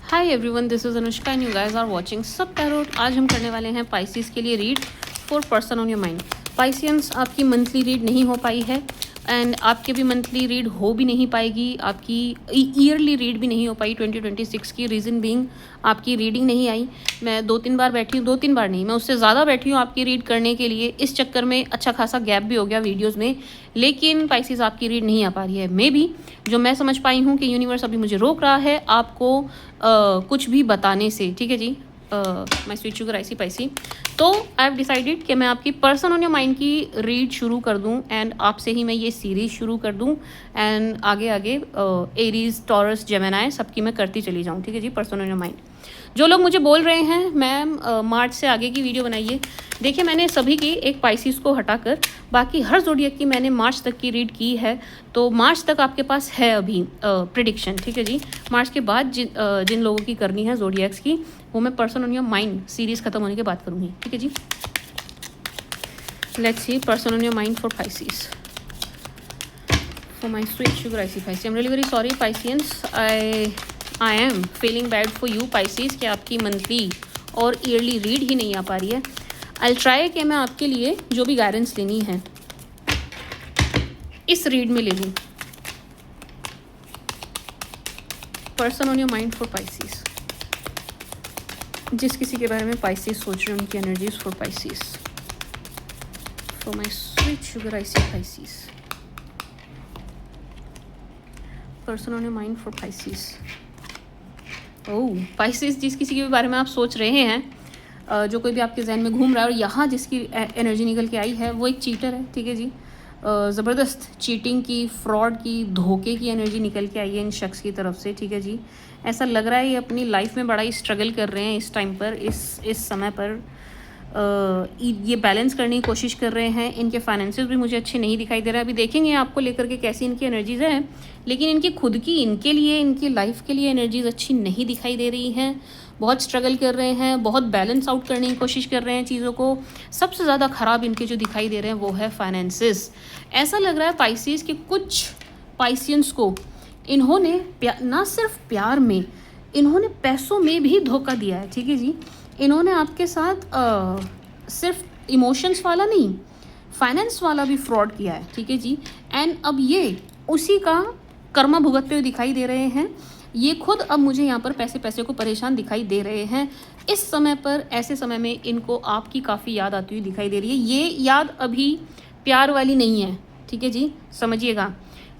Hi everyone, this is Anushka and you guys are watching सब tarot. आज हम करने वाले हैं पाइसिस के लिए read for person on your mind. Pisceans, आपकी मंथली रीड नहीं हो पाई है एंड आपकी भी मंथली रीड हो भी नहीं पाएगी, आपकी ईयरली रीड भी नहीं हो पाई 2026 की। रीज़न बीइंग आपकी रीडिंग नहीं आई। मैं 2-3 बार बैठी हूँ, 2-3 बार नहीं, मैं उससे ज़्यादा बैठी हूँ आपकी रीड करने के लिए। इस चक्कर में अच्छा खासा गैप भी हो गया वीडियोज़ में, लेकिन पाइसिस आपकी रीड नहीं आ पा रही है। मे बी जो मैं समझ पाई हूँ कि यूनिवर्स अभी मुझे रोक रहा है आपको कुछ भी बताने से। ठीक है जी, my sweet sugar icy picey. तो आई हैव डिसाइडेड कि मैं आपकी पर्सन ऑन योर माइंड की रीड शुरू कर दूं एंड आपसे ही मैं ये सीरीज़ शुरू कर दूं एंड आगे आगे एरीज, टॉरस, जेमिनी सबकी मैं करती चली जाऊं। ठीक है जी, पर्सन ऑन योर माइंड। जो लोग मुझे बोल रहे हैं मैम मार्च से आगे की वीडियो बनाइए, देखिए मैंने सभी की एक पाइसिस को हटाकर बाकी हर ज़ोडिएक की मैंने मार्च तक की रीड की है। तो मार्च तक आपके पास है अभी प्रिडिक्शन। ठीक है जी, मार्च के बाद जिन लोगों की करनी है ज़ोडिएक्स की, वो मैं person on your mind series खत्म होने के बाद करूँगी। ठीक है जी, let's see person on your mind for Pisces, for my sweet sugar icy picey. I am really very sorry Pisceans, I am feeling bad for you Pisces कि आपकी मंथली और ईयरली रीड ही नहीं आ पा रही है। आई ट्राई कि मैं आपके लिए जो भी गाइडेंस लेनी है इस रीड में ले लूँ। Person on your mind for Pisces, जिस किसी के बारे में पाइसिस सोच रहे हैं उनकी energies for Pisces, for my sweet sugar IC Pisces. Person on your mind for Pisces. Oh Pisces, जिस किसी के बारे में आप सोच रहे हैं, जो कोई भी आपके जहन में घूम रहा है और यहाँ जिसकी एनर्जी निकल के आई है वो एक चीटर है। ठीक है जी, ज़बरदस्त चीटिंग की, फ्रॉड की, धोखे की एनर्जी निकल के आई है इन शख्स की तरफ से। ठीक है जी, ऐसा लग रहा है ये अपनी लाइफ में बड़ा ही स्ट्रगल कर रहे हैं इस टाइम पर, इस समय पर। ये बैलेंस करने की कोशिश कर रहे हैं। इनके फाइनेंसेस भी मुझे अच्छे नहीं दिखाई दे रहे हैं। अभी देखेंगे आपको लेकर के कैसी इनकी एनर्जीज़ हैं, लेकिन इनकी खुद की, इनके लिए, इनकी लाइफ के लिए एनर्जीज़ अच्छी नहीं दिखाई दे रही हैं। बहुत स्ट्रगल कर रहे हैं, बहुत बैलेंस आउट करने की कोशिश कर रहे हैं चीज़ों को। सबसे ज़्यादा ख़राब इनके जो दिखाई दे रहे हैं वो है फाइनेंसेस। ऐसा लग रहा है पाइसिस कि कुछ पाइसियंस को इन्होंने ना सिर्फ प्यार में, इन्होंने पैसों में भी धोखा दिया है। ठीक है जी, इन्होंने आपके साथ सिर्फ इमोशंस वाला नहीं, फाइनेंस वाला भी फ्रॉड किया है। ठीक है जी, एंड अब ये उसी का कर्मा भुगतते हुए दिखाई दे रहे हैं। ये खुद अब मुझे यहाँ पर पैसे को परेशान दिखाई दे रहे हैं इस समय पर। ऐसे समय में इनको आपकी काफ़ी याद आती हुई दिखाई दे रही है। ये याद अभी प्यार वाली नहीं है। ठीक है जी, समझिएगा,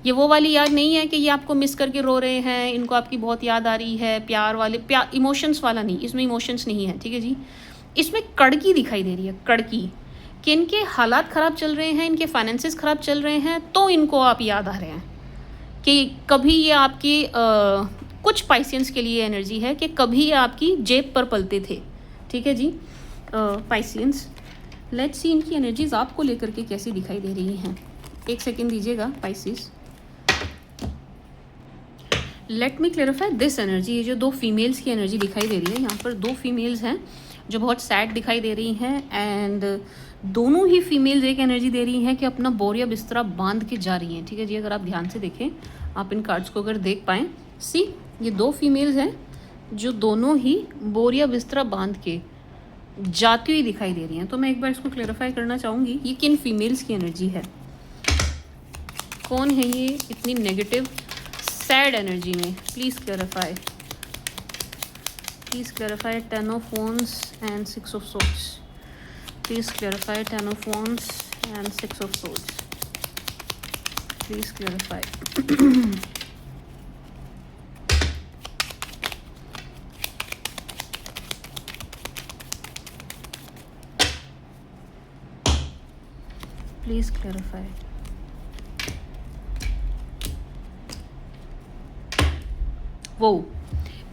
ये वो वाली याद नहीं है कि ये आपको मिस करके रो रहे हैं, इनको आपकी बहुत याद आ रही है। प्यार वाले, प्यार इमोशंस वाला नहीं, इसमें इमोशंस नहीं है। ठीक है जी, इसमें कड़की दिखाई दे रही है, कड़की, कि इनके हालात ख़राब चल रहे हैं, इनके फाइनेंसेस ख़राब चल रहे हैं, तो इनको आप याद आ रहे हैं कि कभी ये आपकी कुछ पाइसियंस के लिए एनर्जी है कि कभी ये आपकी जेब पर पलते थे। ठीक है जी पाइसियंस, लेट्स सी इनकी एनर्जीज आपको लेकर के कैसी दिखाई दे रही हैं। एक सेकेंड दीजिएगा Pisces, let me clarify this energy. ये जो दो फीमेल्स की एनर्जी दिखाई दे रही है, यहाँ पर दो फीमेल्स हैं जो बहुत सैड दिखाई दे रही हैं एंड दोनों ही फीमेल्स एक एनर्जी दे रही हैं कि अपना बोरिया बिस्तरा बांध के जा रही हैं। ठीक है जी, अगर आप ध्यान से देखें, आप इन कार्ड्स को अगर देख पाएँ, सी ये दो फीमेल्स हैं जो दोनों ही बोरिया बिस्तरा बांध के जाती हुई दिखाई दे रही हैं। तो मैं एक बार इसको क्लेरिफाई करना चाहूँगी, ये किन फीमेल्स की एनर्जी है, कौन है ये इतनी नेगेटिव सैड एनर्जी में। Please clarify, please clarify 10 of wands and 6 of swords. Please clarify 10 of wands and 6 of swords. Please clarify. Please clarify. वो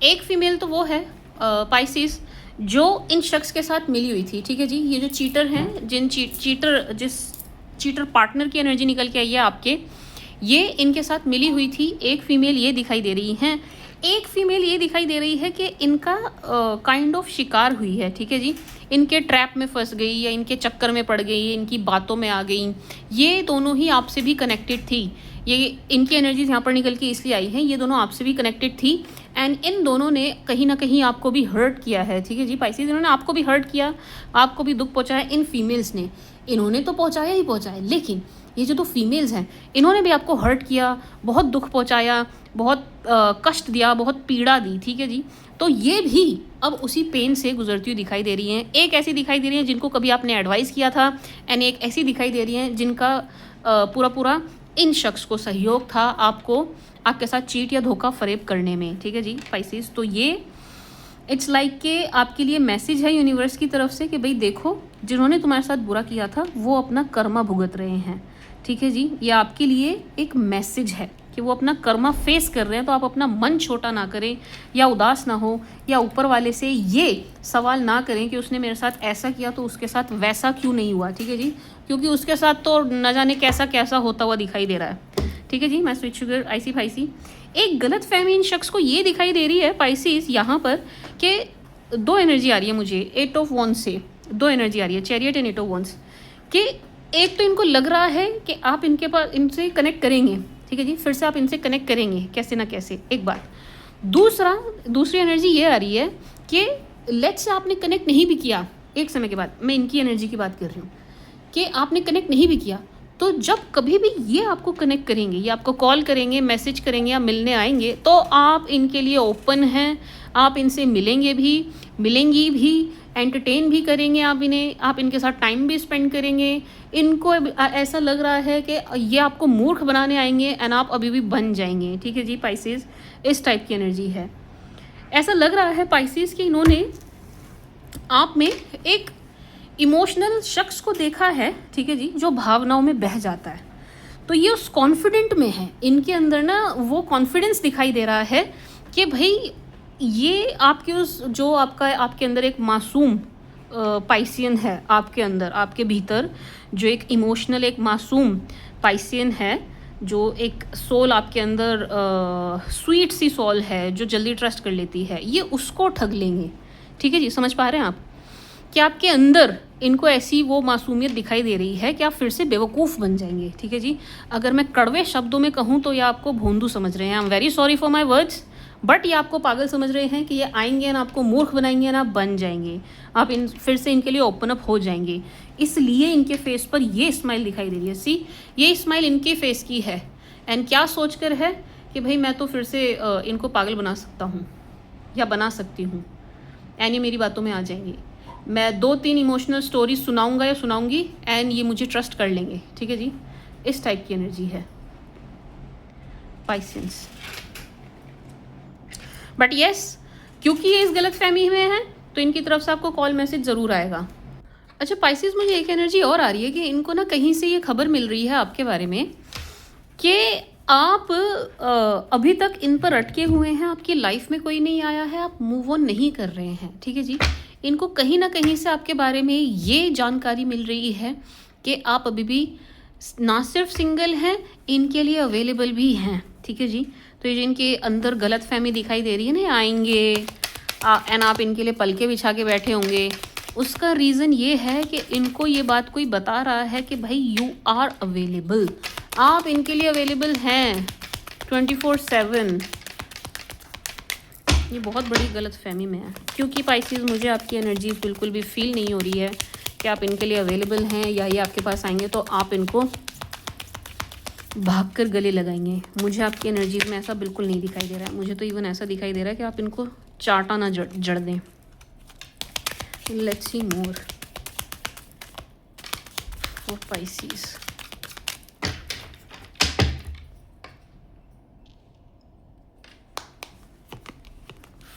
एक फीमेल तो वो है पाइसिस जो इन शख्स के साथ मिली हुई थी। ठीक है जी, ये जो चीटर हैं, जिस चीटर पार्टनर की एनर्जी निकल के आई है आपके, ये इनके साथ मिली हुई थी। एक फीमेल ये दिखाई दे रही हैं, एक फीमेल ये दिखाई दे रही है कि इनका काइंड ऑफ शिकार हुई है। ठीक है जी, इनके ट्रैप में फंस गई या इनके चक्कर में पड़ गई, इनकी बातों में आ गई। ये दोनों ही आपसे भी कनेक्टेड थी। ये इनकी एनर्जीज यहाँ पर निकल के इसलिए आई हैं, ये दोनों आपसे भी कनेक्टेड थी, एंड इन दोनों ने कहीं ना कहीं आपको भी हर्ट किया है, ठीक है जी पाइसेस, इन्होंने आपको भी हर्ट किया, आपको भी दुख पहुंचाया। इन फीमेल्स ने, इन्होंने तो पहुंचाया ही पहुंचाया, लेकिन ये जो 2 फीमेल्स हैं इन्होंने भी आपको हर्ट किया, बहुत दुख पहुंचाया, बहुत कष्ट दिया, बहुत पीड़ा दी, ठीक है जी। तो ये भी अब उसी पेन से गुजरती हुई दिखाई दे रही हैं। एक ऐसी दिखाई दे रही है जिनको कभी आपने एडवाइस किया था, एंड एक ऐसी दिखाई दे रही है जिनका पूरा पूरा इन शख्स को सहयोग था आपको आपके साथ चीट या धोखा फरेब करने में, ठीक है जी पाइसेस। तो ये इट्स लाइक के आपके लिए मैसेज है यूनिवर्स की तरफ से कि भाई देखो, जिन्होंने तुम्हारे साथ बुरा किया था वो अपना कर्मा भुगत रहे हैं, ठीक है जी। ये आपके लिए एक मैसेज है कि वो अपना कर्मा फेस कर रहे हैं। तो आप अपना मन छोटा ना करें, या उदास ना हो, या ऊपर वाले से ये सवाल ना करें कि उसने मेरे साथ ऐसा किया तो उसके साथ वैसा क्यों नहीं हुआ, ठीक है जी, क्योंकि उसके साथ तो न जाने कैसा कैसा होता हुआ दिखाई दे रहा है, ठीक है जी। मैं स्विच शुगर आईसी फाइसी एक गलत फहमी इन शख्स को ये दिखाई दे रही है पाइसिस यहाँ पर कि 2 एनर्जी आ रही है मुझे 8 ऑफ वॉन्ड्स से, 2 एनर्जी आ रही है, चैरियट एंड 8 ऑफ वॉन्ड्स, कि एक तो इनको लग रहा है कि आप इनके पास इनसे कनेक्ट करेंगे, ठीक है जी, फिर से आप इनसे कनेक्ट करेंगे कैसे ना कैसे, एक बात। दूसरी एनर्जी ये आ रही है कि लेट्स से आपने कनेक्ट नहीं भी किया एक समय के बाद, मैं इनकी एनर्जी की बात कर रही हूँ, कि आपने कनेक्ट नहीं भी किया, तो जब कभी भी ये आपको कनेक्ट करेंगे, ये आपको कॉल करेंगे, मैसेज करेंगे या मिलने आएंगे, तो आप इनके लिए ओपन हैं, आप इनसे मिलेंगे भी, मिलेंगी भी, एंटरटेन भी करेंगे आप इन्हें, आप इनके साथ टाइम भी स्पेंड करेंगे। इनको ऐसा लग रहा है कि ये आपको मूर्ख बनाने आएंगे एंड आप अभी भी बन जाएंगे, ठीक है जी पाइसेस। इस टाइप की एनर्जी है। ऐसा लग रहा है पाइसेस कि इन्होंने आप में एक इमोशनल शख्स को देखा है, ठीक है जी, जो भावनाओं में बह जाता है। तो ये उस कॉन्फिडेंट में है, इनके अंदर ना वो कॉन्फिडेंस दिखाई दे रहा है कि भाई ये आपके उस जो आपके अंदर एक मासूम पाइसियन है, आपके अंदर आपके भीतर जो एक इमोशनल एक मासूम पाइसियन है, जो एक सोल आपके अंदर स्वीट सी सोल है जो जल्दी ट्रस्ट कर लेती है, ये उसको ठग लेंगे, ठीक है जी। समझ पा रहे हैं आप कि आपके अंदर इनको ऐसी वो मासूमियत दिखाई दे रही है कि आप फिर से बेवकूफ़ बन जाएंगे, ठीक है जी। अगर मैं कड़वे शब्दों में कहूँ तो ये आपको भोंदू समझ रहे हैं, I am very sorry for my words, but ये आपको पागल समझ रहे हैं कि ये आएंगे ना आपको मूर्ख बनाएंगे ना, आप बन जाएंगे, आप फिर से इनके लिए ओपन अप हो जाएंगे। इसलिए इनके फेस पर ये स्माइल दिखाई दे रही है। सी, ये स्माइल इनके फेस की है, एंड क्या सोच कर है कि भाई मैं तो फिर से इनको पागल बना सकता हूँ या बना सकती हूँ, एंड ये मेरी बातों में आ जाएंगे। मैं 2-3 इमोशनल स्टोरी सुनाऊंगा या सुनाऊंगी एंड ये मुझे ट्रस्ट कर लेंगे, ठीक है जी। इस टाइप की एनर्जी है पाइसेंस। बट यस, क्योंकि ये इस गलत फहमी में है तो इनकी तरफ से आपको कॉल मैसेज ज़रूर आएगा। अच्छा पाइसेस, मुझे एक एनर्जी और आ रही है कि इनको ना कहीं से ये खबर मिल रही है आपके बारे में कि आप अभी तक इन पर अटके हुए हैं, आपकी लाइफ में कोई नहीं आया है, आप मूव ऑन नहीं कर रहे हैं, ठीक है जी। इनको कहीं ना कहीं से आपके बारे में ये जानकारी मिल रही है कि आप अभी भी ना सिर्फ सिंगल हैं, इनके लिए अवेलेबल भी हैं, ठीक है जी। तो ये जो इनके अंदर गलत फहमी दिखाई दे रही है ना, आएंगे एंड आप इनके लिए पलके बिछा के बैठे होंगे, उसका रीज़न ये है कि इनको ये बात कोई बता रहा है कि भाई यू आर अवेलेबल, आप इनके लिए अवेलेबल हैं 24/7। ये बहुत बड़ी गलत फहमी में है, क्योंकि पाइसेस मुझे आपकी एनर्जी बिल्कुल भी फील नहीं हो रही है कि आप इनके लिए अवेलेबल हैं या ये आपके पास आएंगे तो आप इनको भागकर गले लगाएंगे। मुझे आपकी एनर्जीज में ऐसा बिल्कुल नहीं दिखाई दे रहा है। मुझे तो इवन ऐसा दिखाई दे रहा है कि आप इनको चाटा ना जड़ दें। Let's see more for Pisces.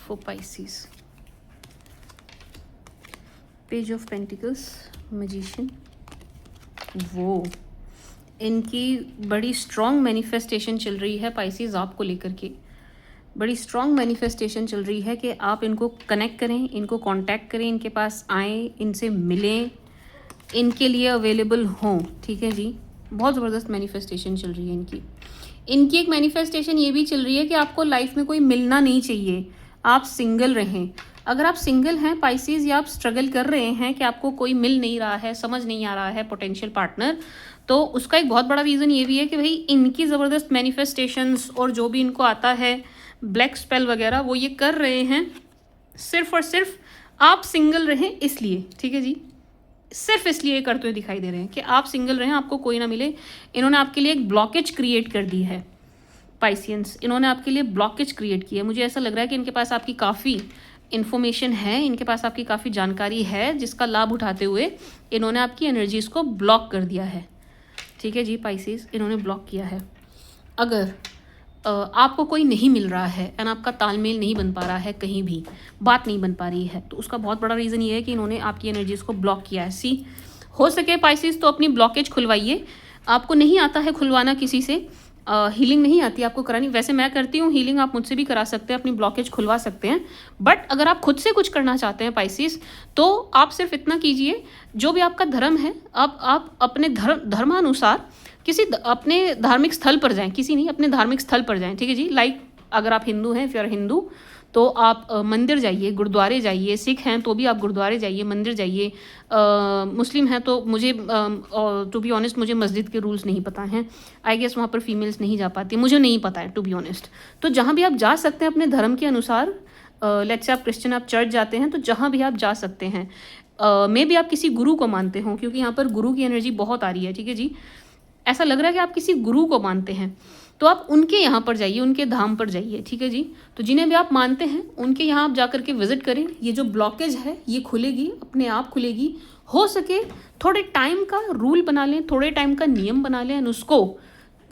For Pisces, page of pentacles, magician. वो इनकी बड़ी स्ट्रॉन्ग मैनिफेस्टेशन चल रही है पाइसेस आपको लेकर के, बड़ी स्ट्रॉन्ग मैनिफेस्टेशन चल रही है कि आप इनको कनेक्ट करें, इनको कांटेक्ट करें, इनके पास आएँ, इनसे मिलें, इनके लिए अवेलेबल हों, ठीक है जी। बहुत ज़बरदस्त मैनिफेस्टेशन चल रही है इनकी एक मैनिफेस्टेशन ये भी चल रही है कि आपको लाइफ में कोई मिलना नहीं चाहिए, आप सिंगल रहें। अगर आप सिंगल हैं पाइसेस, या आप स्ट्रगल कर रहे हैं कि आपको कोई मिल नहीं रहा है, समझ नहीं आ रहा है पोटेंशियल पार्टनर, तो उसका एक बहुत बड़ा रीज़न ये भी है कि भाई इनकी ज़बरदस्त मैनिफेस्टेशंस और जो भी इनको आता है ब्लैक स्पेल वगैरह, वो ये कर रहे हैं सिर्फ और सिर्फ आप सिंगल रहें इसलिए, ठीक है जी। सिर्फ इसलिए करते हुए दिखाई दे रहे हैं कि आप सिंगल रहें, आपको कोई ना मिले। इन्होंने आपके लिए एक ब्लॉकेज क्रिएट कर दी है पाइसियंस, इन्होंने आपके लिए ब्लॉकेज क्रिएट की है। मुझे ऐसा लग रहा है कि इनके पास आपकी काफ़ी इन्फॉर्मेशन है, इनके पास आपकी काफ़ी जानकारी है, जिसका लाभ उठाते हुए इन्होंने आपकी एनर्जीज़ को ब्लॉक कर दिया है, ठीक है जी पाइसिस, इन्होंने ब्लॉक किया है। अगर आपको कोई नहीं मिल रहा है एंड आपका तालमेल नहीं बन पा रहा है, कहीं भी बात नहीं बन पा रही है, तो उसका बहुत बड़ा रीज़न ये है कि इन्होंने आपकी एनर्जीज़ को ब्लॉक किया है। सी हो सके पाइसिस तो अपनी ब्लॉकेज खुलवाइए। आपको नहीं आता है खुलवाना किसी से, हीलिंग नहीं आती आपको करानी, वैसे मैं करती हूँ हीलिंग, आप मुझसे भी करा सकते हैं, अपनी ब्लॉकेज खुलवा सकते हैं। बट अगर आप खुद से कुछ करना चाहते हैं पाइसिस, तो आप सिर्फ इतना कीजिए, जो भी आपका धर्म है आप अपने धर्मानुसार किसी अपने धार्मिक स्थल पर जाएं, किसी नहीं अपने धार्मिक स्थल पर जाएं, ठीक है जी। लाइक अगर आप हिंदू हैं, फिर हिंदू तो आप मंदिर जाइए, गुरुद्वारे जाइए, सिख हैं तो भी आप गुरुद्वारे जाइए, मंदिर जाइए, मुस्लिम हैं तो मुझे टू बी ऑनेस्ट मुझे मस्जिद के रूल्स नहीं पता हैं, आई गेस वहाँ पर फीमेल्स नहीं जा पाती, मुझे नहीं पता है टू बी ऑनेस्ट। तो जहाँ भी आप जा सकते हैं अपने धर्म के अनुसार, लेट्स से आप क्रिश्चियन, आप चर्च जाते हैं, तो जहाँ भी आप जा सकते हैं, मे भी आप किसी गुरु को मानते हो, क्योंकि यहाँ पर गुरु की एनर्जी बहुत आ रही है, ठीक है जी। ऐसा लग रहा है कि आप किसी गुरु को मानते हैं, तो आप उनके यहाँ पर जाइए, उनके धाम पर जाइए, ठीक है जी। तो जिन्हें भी आप मानते हैं उनके यहाँ आप जा करके विजिट करें। ये जो ब्लॉकेज है ये खुलेगी, अपने आप खुलेगी। हो सके थोड़े टाइम का रूल बना लें, थोड़े टाइम का नियम बना लें, एंड उसको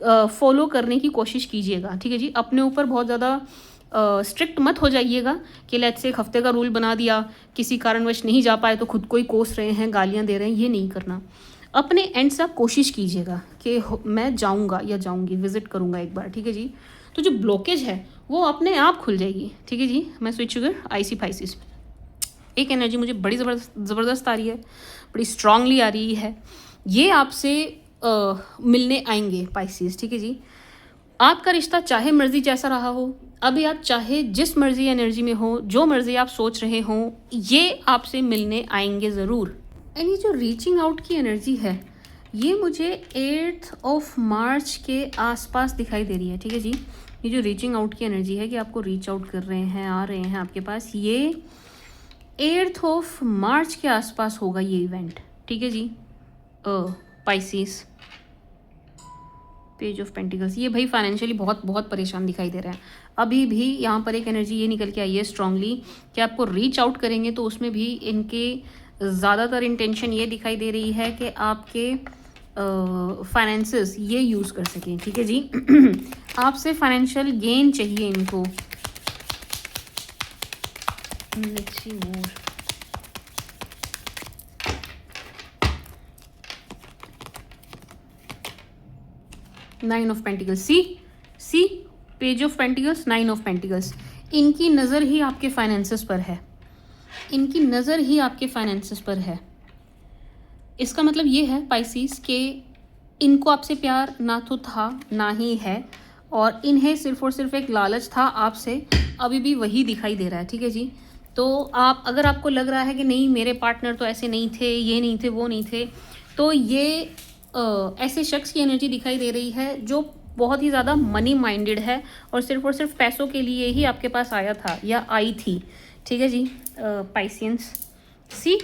फॉलो करने की कोशिश कीजिएगा, ठीक है जी। अपने ऊपर बहुत ज़्यादा स्ट्रिक्ट मत हो जाइएगा कि लेट्स से एक हफ्ते का रूल बना दिया, किसी कारणवश नहीं जा पाए तो खुद को ही कोस रहे हैं, गालियाँ दे रहे हैं, ये नहीं करना। अपने एंड से आप कोशिश कीजिएगा कि मैं जाऊंगा या जाऊंगी, विजिट करूंगा एक बार, ठीक है जी। तो जो ब्लॉकेज है वो अपने आप खुल जाएगी, ठीक है जी। मैं स्विच शुगर आईसी पाइसिस, एक एनर्जी मुझे बड़ी ज़बरदस्त आ रही है, बड़ी स्ट्रांगली आ रही है। ये आपसे मिलने आएंगे पाइसिस, ठीक है जी। आपका रिश्ता चाहे मर्जी जैसा रहा हो, अभी आप चाहे जिस मर्जी एनर्जी में हो, जो मर्जी आप सोच रहे हो, ये आपसे मिलने आएंगे ज़रूर। एंड ये जो रीचिंग आउट की एनर्जी है, ये मुझे 8 मार्च के आसपास दिखाई दे रही है, ठीक है जी। ये जो रीचिंग आउट की एनर्जी है कि आपको रीच आउट कर रहे हैं, आ रहे हैं आपके पास, ये 8 मार्च के आसपास होगा ये इवेंट, ठीक है जी। पाइसिस, पेज ऑफ पेंटिकल्स, ये भाई फाइनेंशियली बहुत बहुत परेशान दिखाई दे रहा है। अभी भी यहाँ पर एक एनर्जी ये निकल के आई है स्ट्रांगली कि आपको रीच आउट करेंगे, तो उसमें भी इनके ज़्यादातर इंटेंशन ये दिखाई दे रही है कि आपके फाइनेंसेस ये यूज़ कर सकें, ठीक है जी। आपसे फाइनेंशियल गेन चाहिए इनको। Let's see more. Nine of pentacles, see page of pentacles, 9 of pentacles. इनकी नज़र ही आपके फाइनेंसेस पर है, इनकी नज़र ही आपके फाइनेंसेस पर है। इसका मतलब ये है पाइसिस कि इनको आपसे प्यार ना तो था ना ही है, और इन्हें सिर्फ और सिर्फ एक लालच था आपसे, अभी भी वही दिखाई दे रहा है, ठीक है जी। तो आप अगर आपको लग रहा है कि नहीं मेरे पार्टनर तो ऐसे नहीं थे, ये नहीं थे, वो नहीं थे, तो ये ऐसे शख्स की एनर्जी दिखाई दे रही है जो बहुत ही ज़्यादा मनी माइंडेड है और सिर्फ पैसों के लिए ही आपके पास आया था या आई थी, ठीक है जी। पाइसियंस, सी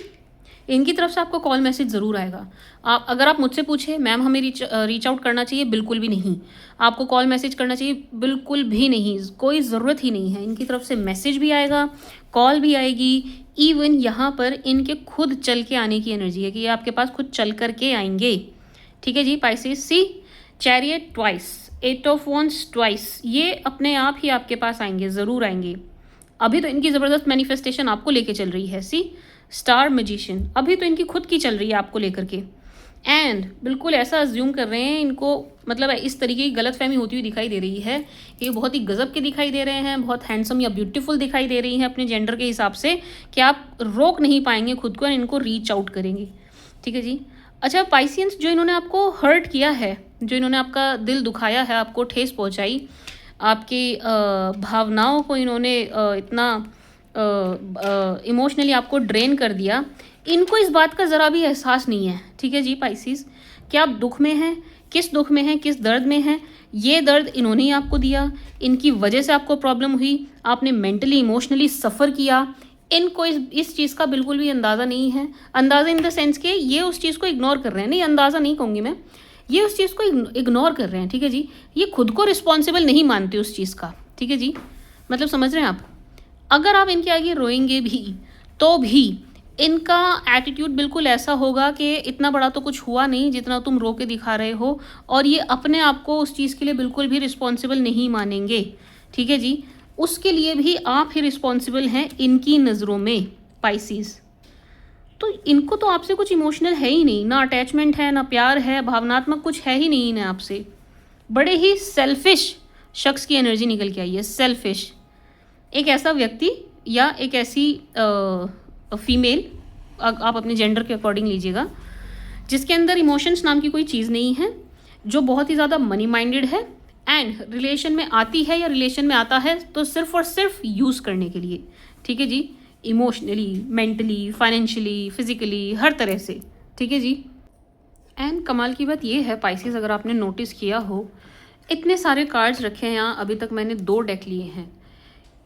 इनकी तरफ से आपको कॉल मैसेज ज़रूर आएगा। आप अगर आप मुझसे पूछे मैम हमें रीच आउट करना चाहिए, बिल्कुल भी नहीं। आपको कॉल मैसेज करना चाहिए, बिल्कुल भी नहीं, कोई ज़रूरत ही नहीं है। इनकी तरफ से मैसेज भी आएगा, कॉल भी आएगी, इवन यहाँ पर इनके खुद चल के आने की एनर्जी है कि ये आपके पास खुद चल कर के आएंगे, ठीक है जी। Pisces, see chariot twice, 8 of wands twice, ये अपने आप ही आपके पास आएंगे, ज़रूर आएंगे। अभी तो इनकी ज़बरदस्त मैनिफेस्टेशन आपको लेके चल रही है, सी स्टार मैजिशियन, अभी तो इनकी खुद की चल रही है आपको लेकर के। एंड बिल्कुल ऐसा अज्यूम कर रहे हैं, इनको मतलब इस तरीके की गलतफहमी होती हुई दिखाई दे रही है कि ये बहुत ही गजब के दिखाई दे रहे हैं, बहुत हैंडसम या ब्यूटीफुल दिखाई दे रही हैं अपने जेंडर के हिसाब से, कि आप रोक नहीं पाएंगे खुद को, इनको रीच आउट करेंगे, ठीक है जी। अच्छा पाइसियंस, जो इन्होंने आपको हर्ट किया है, जो इन्होंने आपका दिल दुखाया है, आपको ठेस पहुंचाई, आपकी भावनाओं को इन्होंने इतना इमोशनली आपको ड्रेन कर दिया, इनको इस बात का ज़रा भी एहसास नहीं है, ठीक है जी। पाइसिस, कि आप दुख में हैं, किस दुख में हैं, किस दर्द में हैं, ये दर्द इन्होंने ही आपको दिया, इनकी वजह से आपको प्रॉब्लम हुई, आपने मेंटली इमोशनली सफ़र किया। इनको इस चीज़ का बिल्कुल भी अंदाज़ा नहीं है। अंदाज़ा इन द सेंस के ये उस चीज़ को इग्नोर कर रहे हैं, नहीं अंदाज़ा नहीं कहूँगी मैं, ये उस चीज़ को इग्नोर कर रहे हैं, ठीक है जी। ये खुद को रिस्पॉन्सिबल नहीं मानते उस चीज़ का, ठीक है जी। मतलब समझ रहे हैं आप। अगर आप इनके आगे रोएंगे भी तो भी इनका एटीट्यूड बिल्कुल ऐसा होगा कि इतना बड़ा तो कुछ हुआ नहीं जितना तुम रो के दिखा रहे हो, और ये अपने आप को उस चीज़ के लिए बिल्कुल भी रिस्पॉन्सिबल नहीं मानेंगे, ठीक है जी। उसके लिए भी आप ही रिस्पॉन्सिबल हैं इनकी नज़रों में, पाइसिस। तो इनको तो आपसे कुछ इमोशनल है ही नहीं, ना अटैचमेंट है, ना प्यार है, भावनात्मक कुछ है ही नहीं इन्हें आपसे। बड़े ही सेल्फिश शख्स की एनर्जी निकल के आई है, सेल्फिश। एक ऐसा व्यक्ति या एक ऐसी फीमेल, आप अपने जेंडर के अकॉर्डिंग लीजिएगा, जिसके अंदर इमोशंस नाम की कोई चीज़ नहीं है, जो बहुत ही ज़्यादा मनी माइंडेड है, एंड रिलेशन में आती है या रिलेशन में आता है तो सिर्फ और सिर्फ यूज़ करने के लिए, ठीक है जी। इमोशनली, मेंटली, फाइनेंशियली, फिजिकली, हर तरह से, ठीक है जी। एंड कमाल की बात ये है पाइसेस, अगर आपने नोटिस किया हो, इतने सारे कार्ड्स रखे हैं यहाँ, अभी तक मैंने 2 डेक लिए हैं,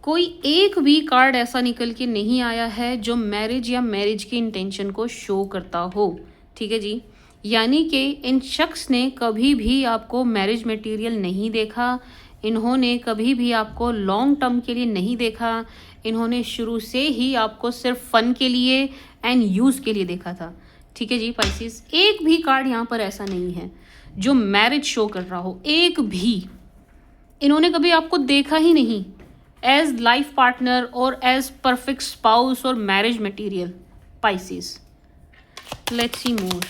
कोई एक भी कार्ड ऐसा निकल के नहीं आया है जो मैरिज या मैरिज की इंटेंशन को शो करता हो, ठीक है जी। यानी कि इन शख्स ने कभी भी आपको मैरिज मटेरियल नहीं देखा, इन्होंने कभी भी आपको लॉन्ग टर्म के लिए नहीं देखा, इन्होंने शुरू से ही आपको सिर्फ फन के लिए एंड यूज़ के लिए देखा था, ठीक है जी। पाइसेस, एक भी कार्ड यहाँ पर ऐसा नहीं है जो मैरिज शो कर रहा हो, एक भी। इन्होंने कभी आपको देखा ही नहीं एज लाइफ पार्टनर और एज परफेक्ट स्पाउस और marriage material, Pisces. Let's see more.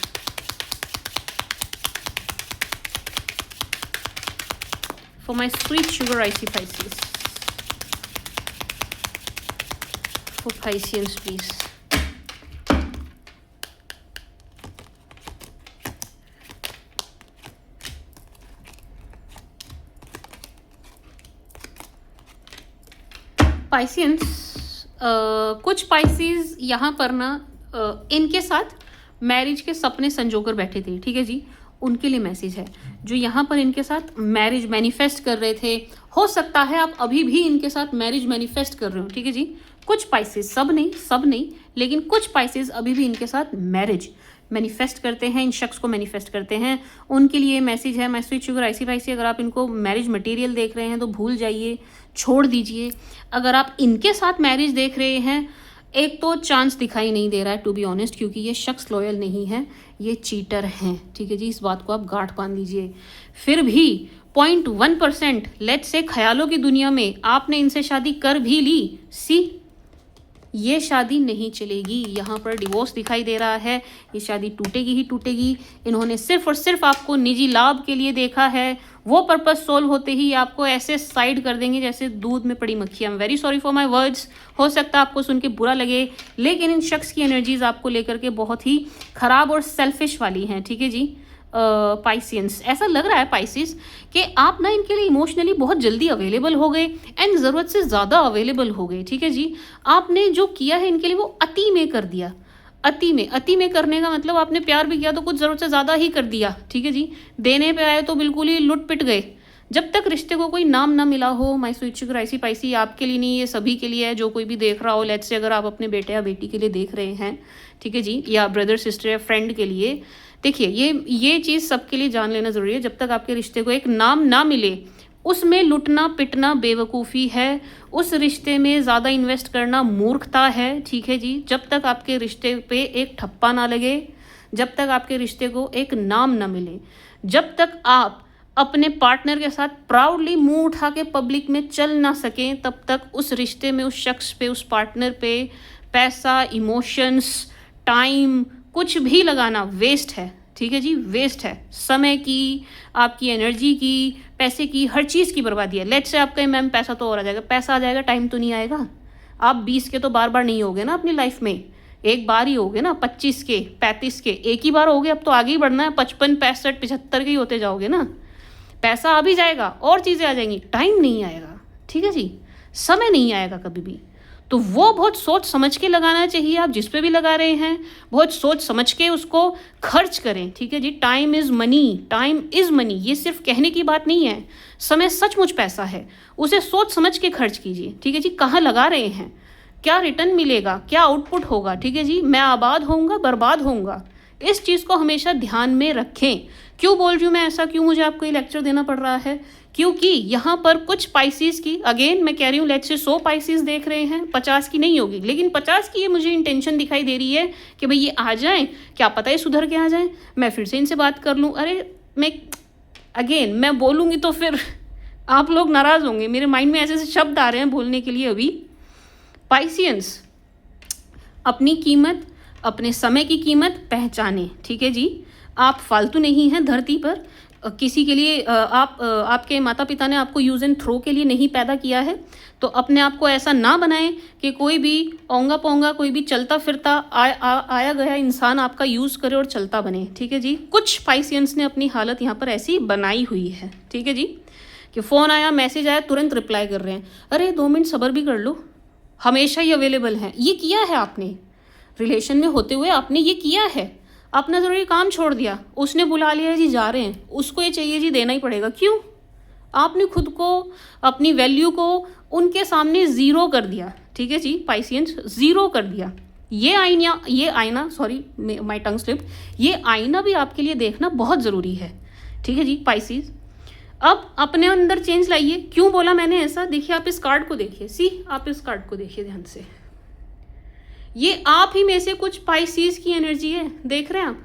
For my sweet sugar icy Pisces. For Pisceans, please. Pisceans, कुछ पाइसेस यहाँ पर ना इनके साथ मैरिज के सपने संजोकर बैठे थे, ठीक है जी। उनके लिए मैसेज है, जो यहाँ पर इनके साथ मैरिज मैनिफेस्ट कर रहे थे। हो सकता है आप अभी भी इनके साथ मैरिज मैनिफेस्ट कर रहे हो, ठीक है जी। कुछ पाइसेस, सब नहीं, लेकिन कुछ पाइसेस अभी भी इनके साथ मैरिज मैनिफेस्ट करते हैं, इन शख्स को मैनिफेस्ट करते हैं। उनके लिए मैसेज है, मैं स्वीट शुगर आईसी पाइसी, अगर आप इनको मैरिज मटेरियल देख रहे हैं तो भूल जाइए, छोड़ दीजिए। अगर आप इनके साथ मैरिज देख रहे हैं, एक तो चांस दिखाई नहीं दे रहा है टू बी ऑनेस्ट, क्योंकि ये शख्स लॉयल नहीं है, ये चीटर हैं, ठीक है जी। इस बात को आप गांठ बांध लीजिए। फिर भी 0.1% लेट्स से ख्यालों की दुनिया में आपने इनसे शादी कर भी ली, सी ये शादी नहीं चलेगी। यहाँ पर डिवोर्स दिखाई दे रहा है, ये शादी टूटेगी ही टूटेगी। इन्होंने सिर्फ और सिर्फ आपको निजी लाभ के लिए देखा है, वो पर्पस सोल्व होते ही आपको ऐसे साइड कर देंगे जैसे दूध में पड़ी मक्खी। I am very sorry for my words, हो सकता है आपको सुन के बुरा लगे, लेकिन इन शख्स की एनर्जीज आपको लेकर के बहुत ही खराब और सेल्फिश वाली हैं, ठीक है जी। पाइसियंस, ऐसा लग रहा है पाइसिस कि आप ना इनके लिए इमोशनली बहुत जल्दी अवेलेबल हो गए एंड ज़रूरत से ज़्यादा अवेलेबल हो गए, ठीक है जी। आपने जो किया है इनके लिए वो अति में कर दिया। अति में करने का मतलब आपने प्यार भी किया तो कुछ ज़रूरत से ज़्यादा ही कर दिया, ठीक है जी। देने पे आए तो बिल्कुल ही लुट पिट गए। जब तक रिश्ते को कोई नाम ना मिला हो, my sweet sugar icy Pisces, आपके लिए नहीं, ये सभी के लिए है, जो कोई भी देख रहा हो। लेट्स से अगर आप अपने बेटे या बेटी के लिए देख रहे हैं, ठीक है जी, या ब्रदर सिस्टर या फ्रेंड के लिए, देखिए ये चीज़ सबके लिए जान लेना ज़रूरी है। जब तक आपके रिश्ते को एक नाम ना मिले, उसमें लुटना पिटना बेवकूफ़ी है, उस रिश्ते में ज़्यादा इन्वेस्ट करना मूर्खता है, ठीक है जी। जब तक आपके रिश्ते पे एक ठप्पा ना लगे, जब तक आपके रिश्ते को एक नाम ना मिले, जब तक आप अपने पार्टनर के साथ प्राउडली मुंह उठा के पब्लिक में चल ना सकें, तब तक उस रिश्ते में, उस शख्स पे, उस पार्टनर पे पैसा, इमोशंस, टाइम, कुछ भी लगाना वेस्ट है, ठीक है जी, वेस्ट है। समय की, आपकी एनर्जी की, पैसे की, हर चीज़ की बर्बादी है। लेट्स से आपका मैम पैसा तो और आ जाएगा, पैसा आ जाएगा, टाइम तो नहीं आएगा। आप 20 के तो बार बार नहीं होगे ना अपनी लाइफ में, एक बार ही होगे ना, 25 के, 35 के, एक ही बार होगे। अब तो आगे ही बढ़ना है, 55, 65, 75 के ही होते जाओगे ना। पैसा आ भी जाएगा और चीज़ें आ जाएंगी, टाइम नहीं आएगा, ठीक है जी, समय नहीं आएगा कभी भी। तो वो बहुत सोच समझ के लगाना चाहिए। आप जिस पे भी लगा रहे हैं बहुत सोच समझ के उसको खर्च करें, ठीक है जी। Time is money, time is money, ये सिर्फ कहने की बात नहीं है। समय सचमुच पैसा है, उसे सोच समझ के खर्च कीजिए, ठीक है जी। कहाँ लगा रहे हैं, क्या रिटर्न मिलेगा, क्या आउटपुट होगा, ठीक है जी। मैं आबाद होऊंगा बर्बाद होऊंगा, इस चीज़ को हमेशा ध्यान में रखें। क्यों बोल रही हूँ मैं ऐसा, क्यों मुझे आपको ये लेक्चर देना पड़ रहा है, क्योंकि यहाँ पर कुछ पाइसिस की, अगेन मैं कह रही हूँ, लेट्स से 100 पाइसिस देख रहे हैं, 50 की नहीं होगी, लेकिन 50 की ये मुझे इंटेंशन दिखाई दे रही है कि भाई ये आ जाएं, क्या पता ये सुधर के आ जाएं, मैं फिर से इनसे बात कर लूँ। अरे मैं बोलूँगी तो फिर आप लोग नाराज़ होंगे, मेरे माइंड में ऐसे ऐसे शब्द आ रहे हैं बोलने के लिए अभी। पाइसियंस, अपनी कीमत, अपने समय की कीमत पहचाने, ठीक है जी। आप फालतू नहीं हैं धरती पर, किसी के लिए आपके माता पिता ने आपको यूज़ एंड थ्रो के लिए नहीं पैदा किया है। तो अपने आप को ऐसा ना बनाएं कि कोई भी ओंगा पोंगा, कोई भी चलता फिरता आया गया इंसान आपका यूज़ करे और चलता बने, ठीक है जी। कुछ पाइसियंस ने अपनी हालत यहाँ पर ऐसी बनाई हुई है, ठीक है जी, कि फ़ोन आया, मैसेज आया, तुरंत रिप्लाई कर रहे हैं। अरे 2 मिनट सब्र भी कर लो, हमेशा ही अवेलेबल हैं। ये किया है आपने, रिलेशन में होते हुए आपने ये किया है, अपना ज़रूरी काम छोड़ दिया, उसने बुला लिया जी, जा रहे हैं, उसको ये चाहिए जी, देना ही पड़ेगा। क्यों? आपने खुद को, अपनी वैल्यू को उनके सामने ज़ीरो कर दिया, ठीक है जी। पाइसियंस, ज़ीरो कर दिया। ये आईना सॉरी माय टंग स्लिप, ये आईना भी आपके लिए देखना बहुत ज़रूरी है, ठीक है जी। पाइसिस, अब अपने अंदर चेंज लाइए। क्यों बोला मैंने ऐसा, देखिए आप इस कार्ड को देखिए, आप इस कार्ड को देखिए ध्यान से, ये आप ही में से कुछ पाइसिस की एनर्जी है, देख रहे हैं आप,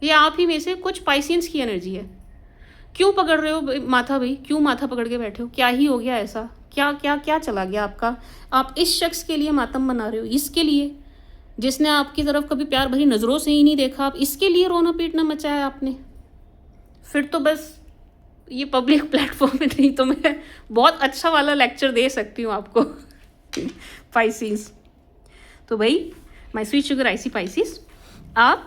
ये आप ही में से कुछ पाइसियंस की एनर्जी है। क्यों पकड़ रहे हो माथा भाई, क्यों माथा पकड़ के बैठे हो, क्या ही हो गया ऐसा, क्या क्या क्या चला गया आपका। आप इस शख्स के लिए मातम बना रहे हो, इसके लिए जिसने आपकी तरफ कभी प्यार भरी नज़रों से ही नहीं देखा, आप इसके लिए रोना पीटना मचाया आपने। फिर तो बस ये पब्लिक प्लेटफॉर्म में नहीं तो मैं बहुत अच्छा वाला लेक्चर दे सकती हूँ आपको। पाइसिस, तो भाई my sweet sugar IC Pisces, आप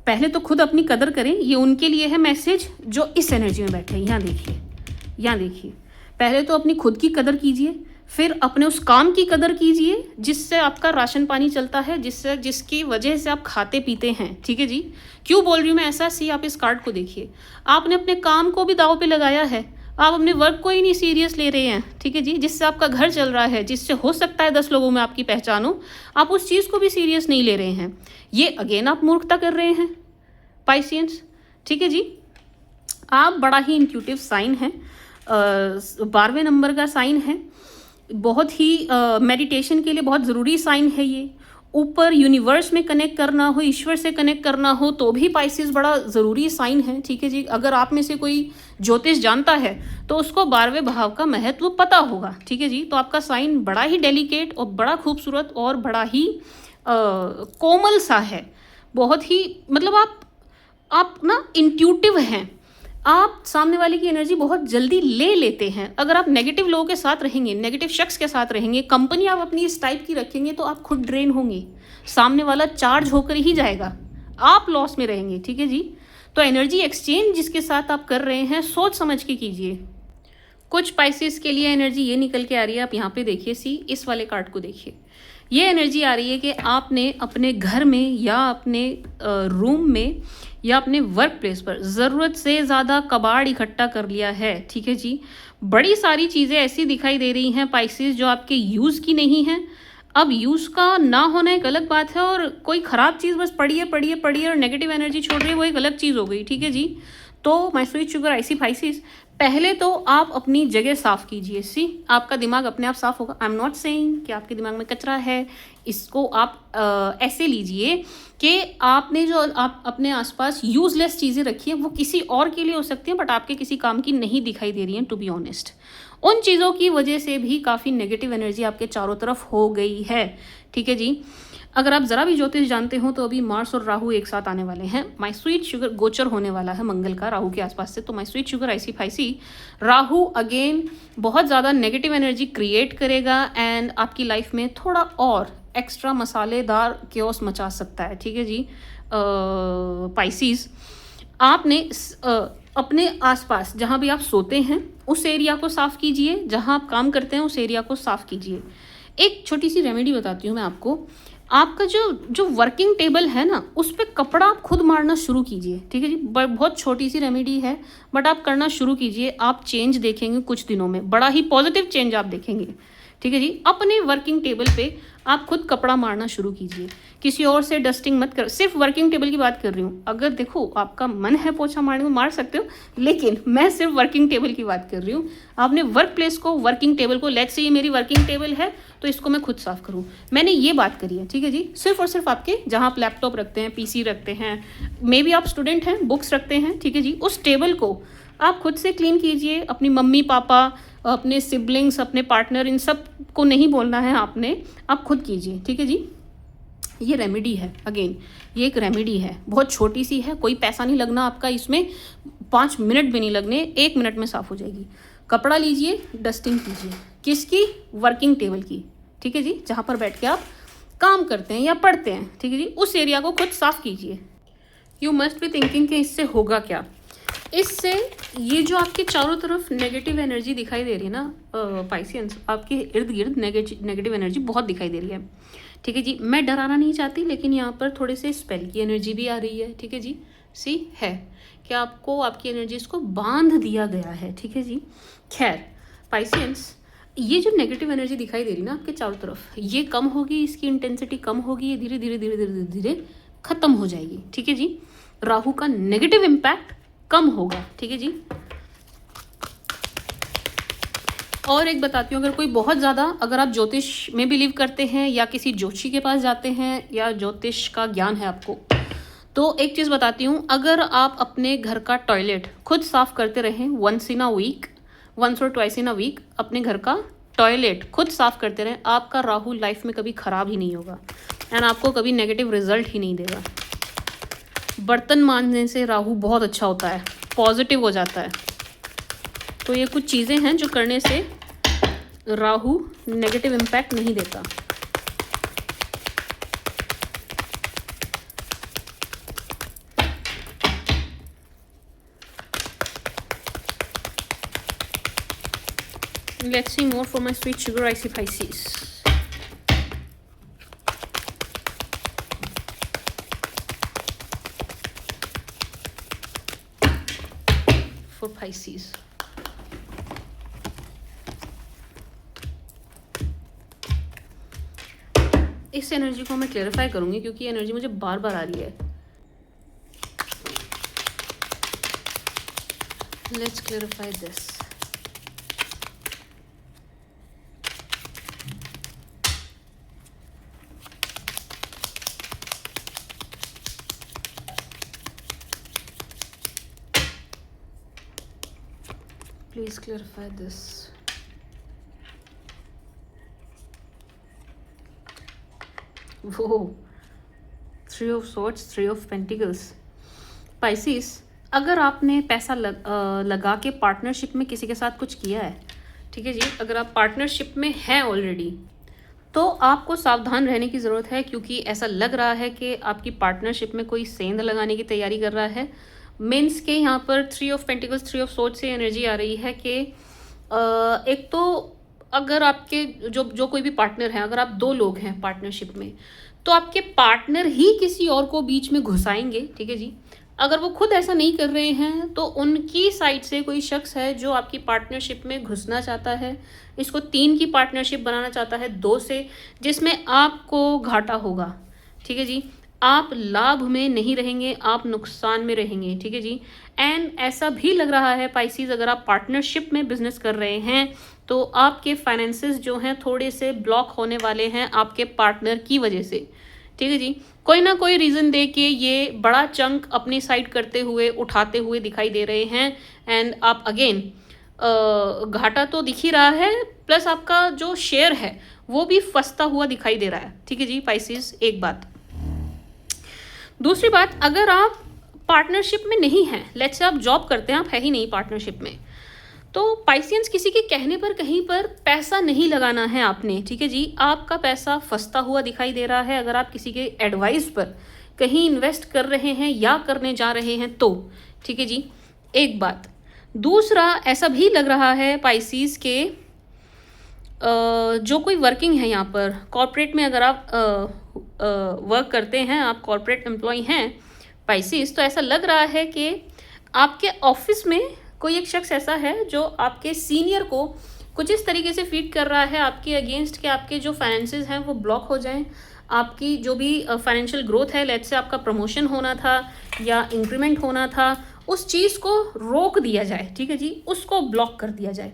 पहले तो खुद अपनी कदर करें। ये उनके लिए है मैसेज जो इस एनर्जी में बैठे हैं। यहाँ देखिए, यहाँ देखिए, पहले तो अपनी खुद की कदर कीजिए, फिर अपने उस काम की कदर कीजिए जिससे आपका राशन पानी चलता है, जिसकी वजह से आप खाते पीते हैं, ठीक है जी। क्यों बोल रही हूँ मैं ऐसा, सी आप इस कार्ड को देखिए, आपने अपने काम को भी दाव पे लगाया है, आप अपने वर्क को ही नहीं सीरियस ले रहे हैं, ठीक है जी। जिससे आपका घर चल रहा है, जिससे हो सकता है 10 लोगों में आपकी पहचान हो, आप उस चीज़ को भी सीरियस नहीं ले रहे हैं। ये अगेन आप मूर्खता कर रहे हैं पाइसियंस, ठीक है जी। आप बड़ा ही इंट्यूटिव साइन है, 12वें नंबर का साइन है, बहुत ही मेडिटेशन के लिए बहुत ज़रूरी साइन है ये। ऊपर यूनिवर्स में कनेक्ट करना हो, ईश्वर से कनेक्ट करना हो, तो भी पाइसिस बड़ा ज़रूरी साइन है, ठीक है जी। अगर आप में से कोई ज्योतिष जानता है तो उसको 12वें भाव का महत्व पता होगा, ठीक है जी। तो आपका साइन बड़ा ही डेलिकेट और बड़ा खूबसूरत और बड़ा ही कोमल सा है, बहुत ही, मतलब आप ना इंट्यूटिव हैं, आप सामने वाले की एनर्जी बहुत जल्दी ले लेते हैं। अगर आप नेगेटिव लोगों के साथ रहेंगे, नेगेटिव शख्स के साथ रहेंगे, कंपनी आप अपनी इस टाइप की रखेंगे, तो आप खुद ड्रेन होंगे, सामने वाला चार्ज होकर ही जाएगा, आप लॉस में रहेंगे, ठीक है जी। तो एनर्जी एक्सचेंज जिसके साथ आप कर रहे हैं, सोच समझ के कीजिए। कुछ पाइसिस के लिए एनर्जी ये निकल के आ रही है, आप यहाँ पे देखिए, सी इस वाले कार्ड को देखिए, ये एनर्जी आ रही है कि आपने अपने घर में या अपने रूम में या अपने वर्क प्लेस पर ज़रूरत से ज़्यादा कबाड़ इकट्ठा कर लिया है, ठीक है जी। बड़ी सारी चीज़ें ऐसी दिखाई दे रही हैं पाइसिस जो आपके यूज़ की नहीं हैं। अब यूज़ का ना होना एक अलग बात है, और कोई ख़राब चीज़ बस पड़ी है और नेगेटिव एनर्जी छोड़ रही है, वो एक अलग चीज़ हो गई, ठीक है जी। तो my sweet sugar IC Pisces, पहले तो आप अपनी जगह साफ़ कीजिए, सी आपका दिमाग अपने आप साफ़ होगा। आई एम नॉट सेइंग कि आपके दिमाग में कचरा है, इसको आप ऐसे लीजिए कि आपने जो आप अपने आसपास यूज़लेस चीज़ें रखी हैं वो किसी और के लिए हो सकती हैं, बट आपके किसी काम की नहीं दिखाई दे रही हैं, टू बी ऑनेस्ट। उन चीज़ों की वजह से भी काफ़ी नेगेटिव एनर्जी आपके चारों तरफ हो गई है, ठीक है जी। अगर आप ज़रा भी ज्योतिष जानते हो तो अभी मार्स और राहु एक साथ आने वाले हैं। माय स्वीट शुगर गोचर होने वाला है मंगल का राहु के आसपास से, तो my sweet sugar icy picey, Rahu again बहुत ज़्यादा नेगेटिव एनर्जी क्रिएट करेगा एंड आपकी लाइफ में थोड़ा और एक्स्ट्रा मसालेदार केओस मचा सकता है, ठीक है जी। पाइसिस, आपने अपने आसपास जहाँ भी आप सोते हैं उस एरिया को साफ़ कीजिए, जहाँ आप काम करते हैं उस एरिया को साफ़ कीजिए। एक छोटी सी रेमेडी बताती हूँ मैं आपको। आपका जो जो वर्किंग टेबल है ना, उस पे कपड़ा आप खुद मारना शुरू कीजिए, ठीक है जी। बहुत छोटी सी रेमेडी है, बट आप करना शुरू कीजिए। आप चेंज देखेंगे कुछ दिनों में, बड़ा ही पॉजिटिव चेंज आप देखेंगे, ठीक है जी। अपने वर्किंग टेबल पे आप खुद कपड़ा मारना शुरू कीजिए, किसी और से डस्टिंग मत कर। सिर्फ वर्किंग टेबल की बात कर रही हूँ। अगर देखो आपका मन है पोछा मारने को मार सकते हो, लेकिन मैं सिर्फ वर्किंग टेबल की बात कर रही हूँ। आपने वर्क प्लेस को, वर्किंग टेबल को, लेट्स से ये मेरी वर्किंग टेबल है तो इसको मैं खुद साफ करूँ, मैंने ये बात करी है, ठीक है जी। सिर्फ और सिर्फ आपके जहाँ आप लैपटॉप रखते हैं, पीसी रखते हैं, मे बी आप स्टूडेंट हैं, बुक्स रखते हैं, ठीक है जी, उस टेबल को आप खुद से क्लीन कीजिए। अपनी मम्मी पापा, अपने सिबलिंग्स, अपने पार्टनर, इन सब को नहीं बोलना है आपने, आप खुद कीजिए, ठीक है जी। ये रेमेडी है, अगेन ये एक रेमेडी है, बहुत छोटी सी है, कोई पैसा नहीं लगना आपका इसमें, 5 मिनट भी नहीं लगने, 1 मिनट में साफ़ हो जाएगी। कपड़ा लीजिए, डस्टिंग कीजिए, किसकी? वर्किंग टेबल की, ठीक है जी, जहाँ पर बैठ के आप काम करते हैं या पढ़ते हैं, ठीक है जी, उस एरिया को खुद साफ़ कीजिए। यू मस्ट बी थिंकिंग कि इससे होगा क्या। इससे ये जो आपके चारों तरफ नेगेटिव एनर्जी दिखाई दे रही है ना पाइसियंस, आपके इर्द गिर्द नेगेटिव एनर्जी बहुत दिखाई दे रही है, ठीक है जी। मैं डराना नहीं चाहती, लेकिन यहाँ पर थोड़े से स्पेल की एनर्जी भी आ रही है, ठीक है जी। सी है कि आपको आपकी एनर्जीज को बांध दिया गया है, ठीक है जी। खैर पाइसियंस, ये जो नेगेटिव एनर्जी दिखाई दे रही है ना आपके चारों तरफ, ये कम होगी, इसकी इंटेंसिटी कम होगी, ये धीरे धीरे धीरे धीरे धीरे धीरे खत्म हो जाएगी, ठीक है जी। राहु का नेगेटिव इम्पैक्ट कम होगा, ठीक है जी। और एक बताती हूँ, अगर कोई बहुत ज़्यादा, अगर आप ज्योतिष में बिलीव करते हैं या किसी ज्योतिषी के पास जाते हैं या ज्योतिष का ज्ञान है आपको, तो एक चीज़ बताती हूँ, अगर आप अपने घर का टॉयलेट खुद साफ़ करते रहें वंस और ट्वाइस इन अ वीक, अपने घर का टॉयलेट खुद साफ़ करते रहें, आपका राहु लाइफ में कभी ख़राब ही नहीं होगा एंड आपको कभी नेगेटिव रिजल्ट ही नहीं देगा। बर्तन मांजने से राहु बहुत अच्छा होता है, पॉजिटिव हो जाता है। तो ये कुछ चीज़ें हैं जो करने से राहु नेगेटिव इम्पैक्ट नहीं देता। Let's see more for my sweet sugar icy Pisces. For Pisces. इस एनर्जी को मैं क्लेरिफाई करूंगी क्योंकि एनर्जी मुझे बार बार आ रही है। Let's clarify this. Please clarify this. वो 3 of Swords, 3 of Pentacles. Pisces, अगर आपने पैसा लगा के पार्टनरशिप में किसी के साथ कुछ किया है, ठीक है जी, अगर आप पार्टनरशिप में हैं ऑलरेडी, तो आपको सावधान रहने की ज़रूरत है, क्योंकि ऐसा लग रहा है कि आपकी पार्टनरशिप में कोई सेंध लगाने की तैयारी कर रहा है। मीन्स के यहाँ पर 3 of Pentacles, 3 of Swords से एनर्जी आ रही है कि एक तो अगर आपके जो कोई भी पार्टनर है, अगर आप 2 लोग हैं पार्टनरशिप में, तो आपके पार्टनर ही किसी और को बीच में घुसाएंगे, ठीक है जी। अगर वो खुद ऐसा नहीं कर रहे हैं तो उनकी साइड से कोई शख्स है जो आपकी पार्टनरशिप में घुसना चाहता है, इसको 3 की पार्टनरशिप बनाना चाहता है 2 से, जिसमें आपको घाटा होगा, ठीक है जी। आप लाभ में नहीं रहेंगे, आप नुकसान में रहेंगे, ठीक है जी। एंड ऐसा भी लग रहा है पाइसीज, अगर आप पार्टनरशिप में बिजनेस कर रहे हैं तो आपके फाइनेंसेस जो हैं थोड़े से ब्लॉक होने वाले हैं आपके पार्टनर की वजह से, ठीक है जी। कोई ना कोई रीज़न दे के ये बड़ा चंक अपनी साइड करते हुए, उठाते हुए दिखाई दे रहे हैं। एंड आप अगेन घाटा तो दिख ही रहा है, प्लस आपका जो शेयर है वो भी फंसता हुआ दिखाई दे रहा है, ठीक है जी पाइसीज। एक बात। दूसरी बात, अगर आप पार्टनरशिप में नहीं हैं, लेट्स से आप जॉब करते हैं, आप है ही नहीं पार्टनरशिप में, तो पाइसियंस किसी के कहने पर कहीं पर पैसा नहीं लगाना है आपने, ठीक है जी। आपका पैसा फंसता हुआ दिखाई दे रहा है अगर आप किसी के एडवाइस पर कहीं इन्वेस्ट कर रहे हैं या करने जा रहे हैं तो, ठीक है जी। एक बात। दूसरा, ऐसा भी लग रहा है पाइसीज के जो कोई वर्किंग है यहाँ पर कॉर्पोरेट में, अगर आप वर्क करते हैं, आप कॉर्पोरेट एम्प्लॉय हैं पाइसिस, तो ऐसा लग रहा है कि आपके ऑफिस में कोई एक शख्स ऐसा है जो आपके सीनियर को कुछ इस तरीके से फीड कर रहा है आपके अगेंस्ट कि आपके जो फाइनेंसेस हैं वो ब्लॉक हो जाएं, आपकी जो भी फाइनेंशियल ग्रोथ है, लेट्स से आपका प्रमोशन होना था या इंक्रीमेंट होना था, उस चीज़ को रोक दिया जाए, ठीक है जी, उसको ब्लॉक कर दिया जाए।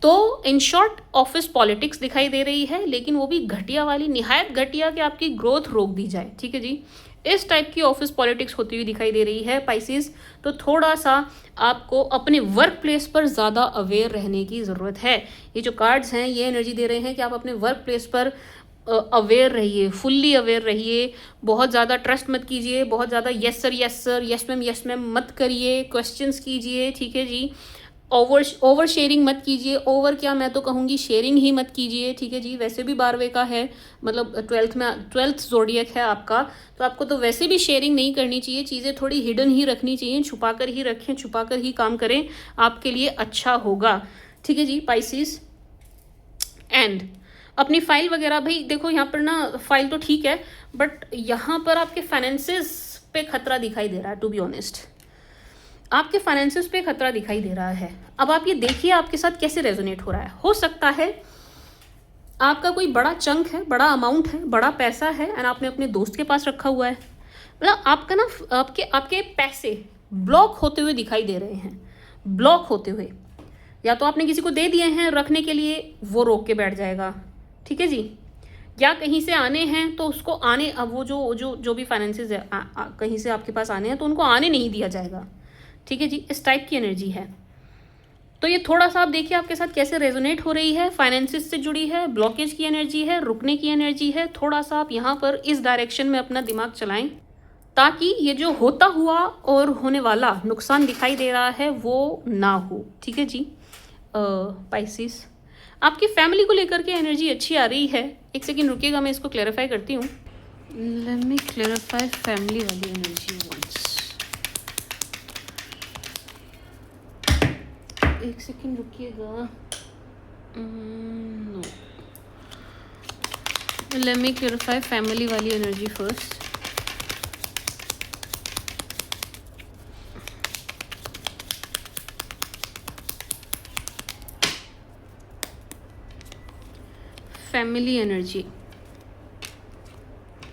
तो इन शॉर्ट ऑफिस पॉलिटिक्स दिखाई दे रही है, लेकिन वो भी घटिया वाली, निहायत घटिया, कि आपकी ग्रोथ रोक दी जाए, ठीक है जी। इस टाइप की ऑफिस पॉलिटिक्स होती हुई दिखाई दे रही है पाइसिस। तो थोड़ा सा आपको अपने वर्क प्लेस पर ज़्यादा अवेयर रहने की ज़रूरत है। ये जो कार्ड्स हैं ये एनर्जी दे रहे हैं कि आप अपने वर्क प्लेस पर अवेयर रहिए, फुल्ली अवेयर रहिए, बहुत ज़्यादा ट्रस्ट मत कीजिए, बहुत ज़्यादा यस सर यस मैम मत करिए, क्वेश्चंस कीजिए, ठीक है जी। ओवर शेयरिंग मत कीजिए, ओवर क्या, मैं तो कहूँगी शेयरिंग ही मत कीजिए, ठीक है जी। वैसे भी 12वें का है, मतलब 12th ज़ोडिएक है आपका, तो आपको तो वैसे भी शेयरिंग नहीं करनी चाहिए, चीज़ें थोड़ी हिडन ही रखनी चाहिए, छुपा कर ही रखें, छुपा कर ही काम करें, आपके लिए अच्छा होगा, ठीक है जी पाइसिस। एंड अपनी फाइल वगैरह, भाई देखो यहाँ पर ना फाइल तो ठीक है, बट यहाँ पर आपके फाइनेंसेस पे खतरा दिखाई दे रहा है, टू बी ऑनेस्ट आपके फाइनेंसेस पे खतरा दिखाई दे रहा है। अब आप ये देखिए आपके साथ कैसे रेजोनेट हो रहा है। हो सकता है आपका कोई बड़ा चंक है, बड़ा अमाउंट है, बड़ा पैसा है, एंड आपने अपने दोस्त के पास रखा हुआ है, मतलब आपका ना आपके पैसे ब्लॉक होते हुए दिखाई दे रहे हैं, ब्लॉक होते हुए, या तो आपने किसी को दे दिए हैं रखने के लिए, वो रोक के बैठ जाएगा, ठीक है जी, या कहीं से आने हैं तो उसको आने, अब वो जो भी फाइनेंसेस है कहीं से आपके पास आने हैं तो उनको आने नहीं दिया जाएगा, ठीक है जी। इस टाइप की एनर्जी है। तो ये थोड़ा सा आप देखिए आपके साथ कैसे रेजोनेट हो रही है, फाइनेंसिस से जुड़ी है, ब्लॉकेज की एनर्जी है, रुकने की एनर्जी है। थोड़ा सा आप यहाँ पर इस डायरेक्शन में अपना दिमाग चलाएं, ताकि ये जो होता हुआ और होने वाला नुकसान दिखाई दे रहा है वो ना हो, ठीक है जी। पाइसिस, आपकी फैमिली को लेकर के एनर्जी अच्छी आ रही है। एक सेकेंड रुकिएगा, मैं इसको क्लैरिफाई करती हूँ। लेट मी क्लैरिफाई फैमिली वाली एनर्जी वंस। एक सेकेंड रुकिएगा, no, let me clarify family वाली एनर्जी फर्स्ट। फैमिली एनर्जी,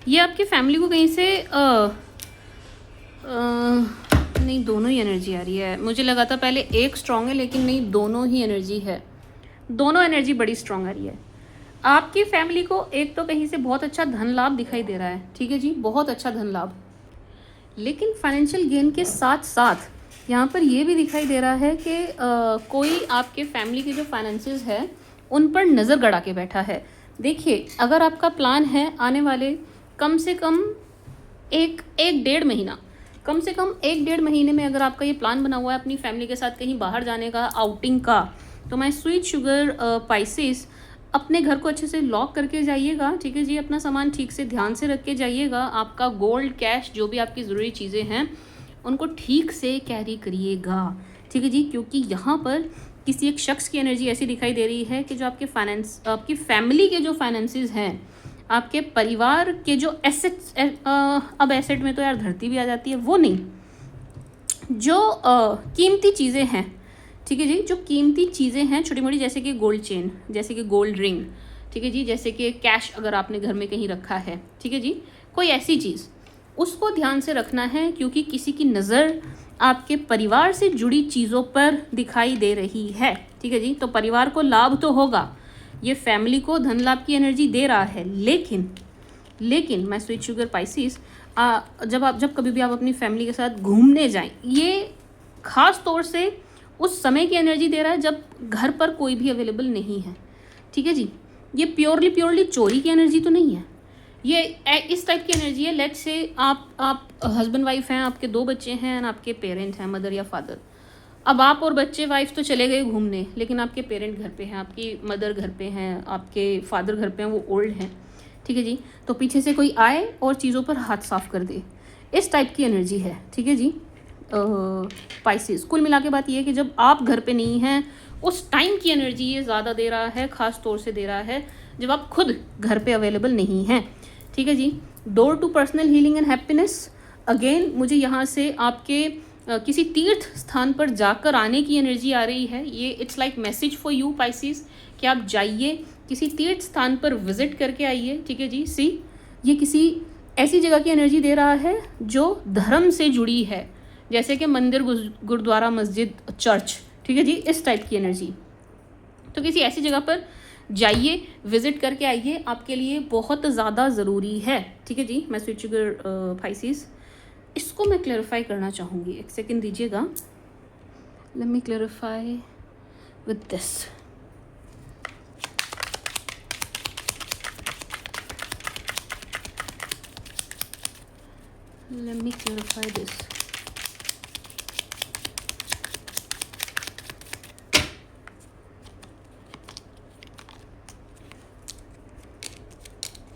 ये आपकी फैमिली को कहीं से नहीं, दोनों ही एनर्जी आ रही है। मुझे लगा था पहले एक स्ट्रांग है, लेकिन नहीं, दोनों ही एनर्जी है, दोनों एनर्जी बड़ी स्ट्रांग आ रही है। आपकी फैमिली को एक तो कहीं से बहुत अच्छा धन लाभ दिखाई दे रहा है, ठीक है जी, बहुत अच्छा धन लाभ, लेकिन फाइनेंशियल गेन के साथ साथ यहाँ पर ये भी दिखाई दे रहा है कि कोई आपके फैमिली के जो फाइनेंसेस है उन पर नज़र गड़ा के बैठा है। देखिए, अगर आपका प्लान है आने वाले कम से कम एक डेढ़ महीना, कम से कम 1-1.5 महीने में अगर आपका ये प्लान बना हुआ है अपनी फैमिली के साथ कहीं बाहर जाने का, आउटिंग का, तो मैं स्वीट शुगर पाइसिस अपने घर को अच्छे से लॉक करके जाइएगा, ठीक है जी। अपना सामान ठीक से ध्यान से रख के जाइएगा। आपका गोल्ड, कैश, जो भी आपकी ज़रूरी चीज़ें हैं उनको ठीक से कैरी करिएगा, ठीक है जी, क्योंकि यहाँ पर किसी एक शख्स की एनर्जी ऐसी दिखाई दे रही है कि जो आपकी फैमिली के जो फाइनेंसेस हैं, आपके परिवार के जो एसेट्स, अब एसेट में तो यार धरती भी आ जाती है, वो नहीं, जो कीमती चीज़ें हैं, ठीक है जी, जो कीमती चीज़ें हैं छोटी मोटी, जैसे कि गोल्ड चेन, जैसे कि गोल्ड रिंग, ठीक है जी, जैसे कि कैश अगर आपने घर में कहीं रखा है, ठीक है जी, कोई ऐसी चीज़, उसको ध्यान से रखना है, क्योंकि किसी की नज़र आपके परिवार से जुड़ी चीज़ों पर दिखाई दे रही है, ठीक है जी। तो परिवार को लाभ तो होगा, ये फैमिली को धन लाभ की एनर्जी दे रहा है, लेकिन मैं स्वीट शुगर पाइसिस, जब कभी भी आप अपनी फैमिली के साथ घूमने जाएं, ये ख़ास तौर से उस समय की एनर्जी दे रहा है जब घर पर कोई भी अवेलेबल नहीं है, ठीक है जी। ये प्योरली चोरी की एनर्जी तो नहीं है, ये इस टाइप की एनर्जी है। लेट्स से आप हस्बैंड वाइफ हैं, आपके 2 बच्चे हैं एंड आपके पेरेंट हैं, मदर या फादर। अब आप और बच्चे, वाइफ तो चले गए घूमने, लेकिन आपके पेरेंट घर पे हैं, आपकी मदर घर पे हैं, आपके फादर घर पे हैं, वो ओल्ड हैं, ठीक है जी। तो पीछे से कोई आए और चीज़ों पर हाथ साफ कर दे, इस टाइप की एनर्जी है, ठीक है जी। स्पाइसेस। कुल मिला के बात ये है कि जब आप घर पे नहीं हैं उस टाइम की एनर्जी ये ज़्यादा दे रहा है, ख़ास तौर से दे रहा है जब आप खुद घर पे अवेलेबल नहीं हैं। ठीक है जी। Door to personal healing and happiness, again मुझे यहाँ से आपके किसी तीर्थ स्थान पर जाकर आने की एनर्जी आ रही है। ये it's like message for you Pisces कि आप जाइए किसी तीर्थ स्थान पर विजिट करके आइए। ठीक है जी। सी, ये किसी ऐसी जगह की एनर्जी दे रहा है जो धर्म से जुड़ी है, जैसे कि मंदिर, गुरुद्वारा, मस्जिद, चर्च। ठीक है जी, इस टाइप की एनर्जी। तो किसी ऐसी जगह पर जाइए, विजिट करके आइए, आपके लिए बहुत ज़्यादा ज़रूरी है। ठीक है जी। मैं स्विच पाइसिस, इसको मैं क्लैरिफाई करना चाहूँगी, एक सेकेंड दीजिएगा। Late me clarify with this. Let me clarify this.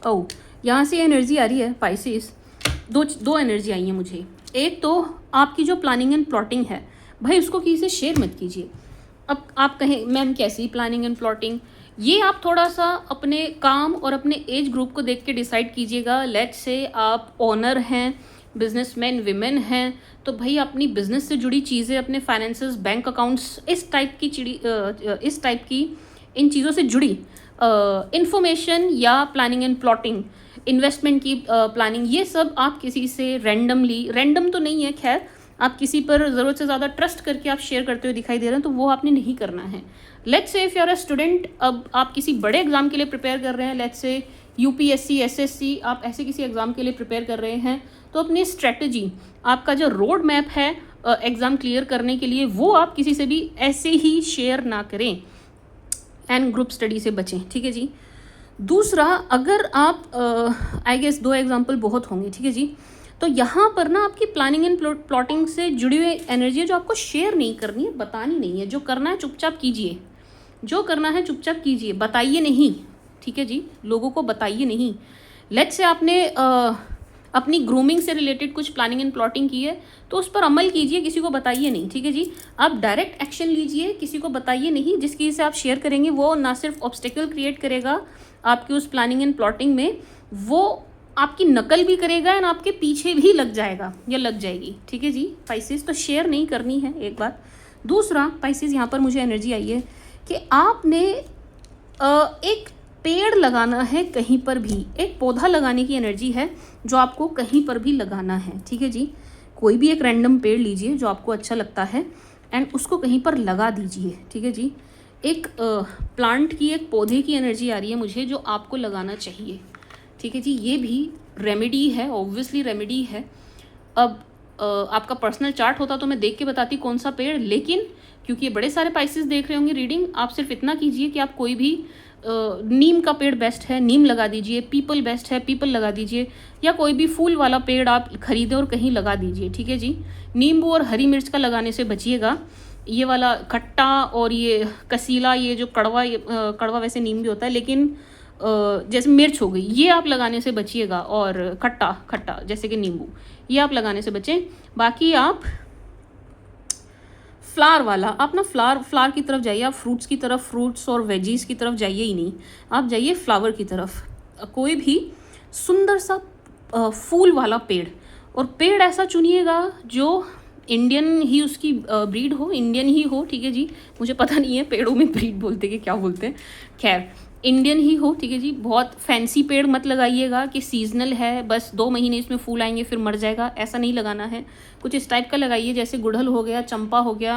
ओह, यहाँ से एनर्जी आ रही है पाइसिस। दो एनर्जी आई है मुझे। एक तो आपकी जो प्लानिंग एंड प्लॉटिंग है, भाई उसको किसी से शेयर मत कीजिए। अब आप कहें मैम कैसी प्लानिंग एंड प्लॉटिंग, ये आप थोड़ा सा अपने काम और अपने एज ग्रुप को देख के डिसाइड कीजिएगा। लेट्स से आप ओनर हैं, बिजनेसमैन विमेन हैं, तो भाई अपनी बिजनेस से जुड़ी चीज़ें, अपने फाइनेंसेस, बैंक अकाउंट्स, इस टाइप की इन चीज़ों से जुड़ी इंफॉर्मेशन या प्लानिंग एंड प्लॉटिंग, इन्वेस्टमेंट की प्लानिंग, ये सब आप किसी से रैंडम तो नहीं है, खैर आप किसी पर ज़रूरत से ज़्यादा ट्रस्ट करके आप शेयर करते हुए दिखाई दे रहे हैं, तो वो आपने नहीं करना है। Let's say if you are a student, अब आप किसी बड़े एग्जाम के लिए प्रिपेयर कर रहे हैं, लेट्स से यूपीएससी, एसएससी, आप ऐसे किसी एग्ज़ाम के लिए प्रिपेयर कर रहे हैं, तो अपनी स्ट्रेटजी, आपका जो रोड मैप है एग्ज़ाम क्लियर करने के लिए, वो आप किसी से भी ऐसे ही शेयर ना करें एंड ग्रुप स्टडी से बचें। ठीक है जी। दूसरा, अगर आप आई गेस 2 एग्जाम्पल बहुत होंगे। ठीक है जी। तो यहाँ पर ना आपकी प्लानिंग एंड प्लॉटिंग से जुड़ी हुई एनर्जी है जो आपको शेयर नहीं करनी है, बतानी नहीं है। जो करना है चुपचाप कीजिए, जो करना है चुपचाप कीजिए, बताइए नहीं। ठीक है जी, लोगों को बताइए नहीं। लेट्स से आपने अपनी ग्रूमिंग से रिलेटेड कुछ प्लानिंग एंड प्लॉटिंग की है, तो उस पर अमल कीजिए, किसी को बताइए नहीं। ठीक है जी। आप डायरेक्ट एक्शन लीजिए, किसी को बताइए नहीं। जिसकी से आप शेयर करेंगे वो ना सिर्फ ऑब्स्टेकल क्रिएट करेगा आपकी उस प्लानिंग एंड प्लॉटिंग में, वो आपकी नकल भी करेगा एंड आपके पीछे भी लग जाएगा या लग जाएगी। ठीक है जी पाइसिस, तो शेयर नहीं करनी है, एक बात। दूसरा पाइसिस, यहाँ पर मुझे एनर्जी आई है कि आपने एक पेड़ लगाना है कहीं पर भी, एक पौधा लगाने की एनर्जी है जो आपको कहीं पर भी लगाना है। ठीक है जी। कोई भी एक रैंडम पेड़ लीजिए जो आपको अच्छा लगता है एंड उसको कहीं पर लगा दीजिए। ठीक है जी। एक प्लांट की, एक पौधे की एनर्जी आ रही है मुझे जो आपको लगाना चाहिए। ठीक है जी। ये भी रेमेडी है, ऑब्वियसली रेमेडी है। अब आपका पर्सनल चार्ट होता तो मैं देख के बताती कौन सा पेड़, लेकिन क्योंकि ये बड़े सारे पाइसेस देख रहे होंगे रीडिंग, आप सिर्फ इतना कीजिए कि आप कोई भी नीम का पेड़ बेस्ट है, नीम लगा दीजिए। पीपल बेस्ट है, पीपल लगा दीजिए। या कोई भी फूल वाला पेड़ आप खरीदें और कहीं लगा दीजिए। ठीक है जी। नींबू और हरी मिर्च का लगाने से बचिएगा। ये वाला खट्टा और ये कसीला, ये जो कड़वा वैसे नीम भी होता है, लेकिन जैसे मिर्च हो गई, ये आप लगाने से बचिएगा। और खट्टा जैसे कि नींबू, ये आप लगाने से बचें। बाकी आप फ्लावर वाला, आप ना फ्लावर की तरफ जाइए। आप फ्रूट्स की तरफ, फ्रूट्स और वेजीज की तरफ जाइए ही नहीं, आप जाइए फ्लावर की तरफ। कोई भी सुंदर सा फूल वाला पेड़, और पेड़ ऐसा चुनिएगा जो इंडियन ही उसकी ब्रीड हो, इंडियन ही हो। ठीक है जी। मुझे पता नहीं है पेड़ों में ब्रीड बोलते कि क्या बोलते हैं, खैर इंडियन ही हो। ठीक है जी। बहुत फैंसी पेड़ मत लगाइएगा कि सीजनल है, बस 2 महीने इसमें फूल आएंगे फिर मर जाएगा, ऐसा नहीं लगाना है। कुछ इस टाइप का लगाइए, जैसे गुड़हल हो गया, चंपा हो गया,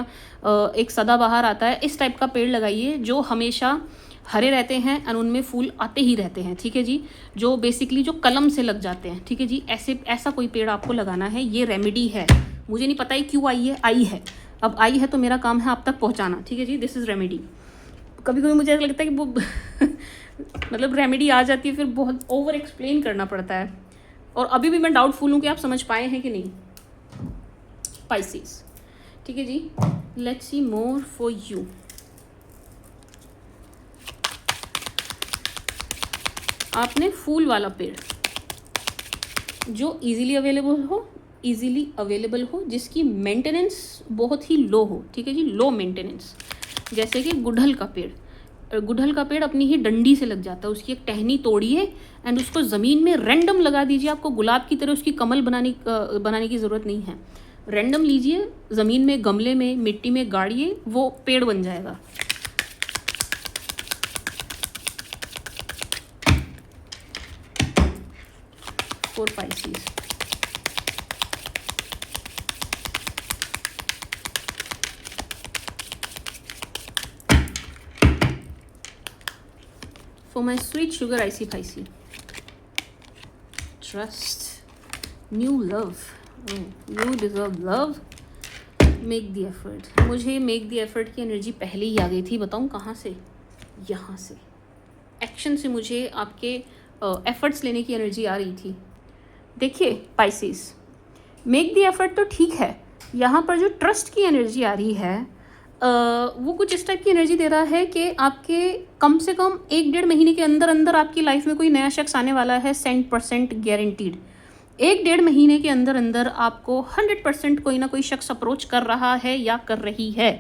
एक सदाबहार आता है, इस टाइप का पेड़ लगाइए जो हमेशा हरे रहते हैं और उनमें फूल आते ही रहते हैं। ठीक है जी। जो बेसिकली जो कलम से लग जाते हैं। ठीक है जी। ऐसा कोई पेड़ आपको लगाना है, ये रेमेडी है। मुझे नहीं पता है क्यों आई है, अब आई है तो मेरा काम है आप तक पहुँचाना। ठीक है जी। This is remedy. कभी कभी मुझे लगता है कि वो मतलब रेमेडी आ जाती है फिर बहुत ओवर एक्सप्लेन करना पड़ता है, और अभी भी मैं डाउटफुल हूँ कि आप समझ पाए हैं कि नहीं पाइसिस। ठीक है जी। Let's see more for you. आपने फूल वाला पेड़ जो इजीली अवेलेबल हो, इजीली अवेलेबल हो, जिसकी मेंटेनेंस बहुत ही लो हो, ठीक है जी, लो मेंटेनेंस। जैसे कि गुड़हल का पेड़, गुड़हल का पेड़ अपनी ही डंडी से लग जाता है, उसकी एक टहनी तोड़िए एंड उसको ज़मीन में रैंडम लगा दीजिए। आपको गुलाब की तरह उसकी कमल बनाने की ज़रूरत नहीं है। रैंडम लीजिए, ज़मीन में, गमले में, मिट्टी में गाड़िए, वो पेड़ बन जाएगा। For Pisces, for my sweet sugar icy Pisces, trust, new love, you deserve love, make the effort। मुझे make the effort की एनर्जी पहले ही आ गई थी, बताऊँ कहाँ से? यहाँ से, एक्शन से मुझे आपके एफर्ट्स लेने की एनर्जी आ रही थी। देखिए पाइसेस, मेक द एफर्ट तो ठीक है, यहाँ पर जो ट्रस्ट की एनर्जी आ रही है वो कुछ इस टाइप की एनर्जी दे रहा है कि आपके कम से कम 1-1.5 महीने के अंदर अंदर आपकी लाइफ में कोई नया शख्स आने वाला है, 100% गारंटीड। 1-1.5 महीने के अंदर अंदर आपको 100% कोई ना कोई शख्स अप्रोच कर रहा है या कर रही है।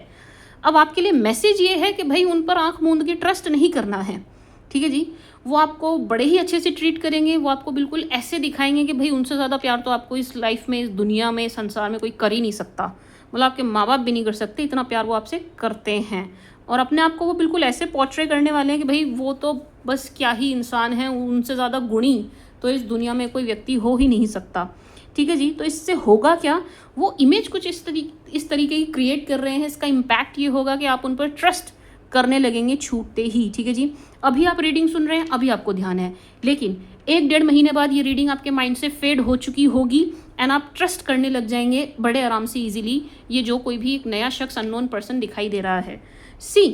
अब आपके लिए मैसेज ये है कि भाई उन पर आंख मूंद के ट्रस्ट नहीं करना है, ठीक है जी। वो आपको बड़े ही अच्छे से ट्रीट करेंगे, वो आपको बिल्कुल ऐसे दिखाएंगे कि भाई उनसे ज़्यादा प्यार तो आपको इस लाइफ में, इस दुनिया में, संसार में कोई कर ही नहीं सकता। मतलब आपके माँ बाप भी नहीं कर सकते, इतना प्यार वो आपसे करते हैं। और अपने आप को वो बिल्कुल ऐसे पोर्ट्रे करने वाले हैं कि भाई वो तो बस क्या ही इंसान है, उनसे ज़्यादा गुणी तो इस दुनिया में कोई व्यक्ति हो ही नहीं सकता, ठीक है जी। तो इससे होगा क्या, वो इमेज कुछ इस तरीके की क्रिएट कर रहे हैं। इसका इम्पैक्ट ये होगा कि आप उन पर ट्रस्ट करने लगेंगे छूटते ही, ठीक है जी। अभी आप रीडिंग सुन रहे हैं, अभी आपको ध्यान है, लेकिन 1-1.5 महीने बाद ये रीडिंग आपके माइंड से फेड हो चुकी होगी एंड आप ट्रस्ट करने लग जाएंगे बड़े आराम से, इजीली, ये जो कोई भी एक नया शख्स, अननोन पर्सन दिखाई दे रहा है। सी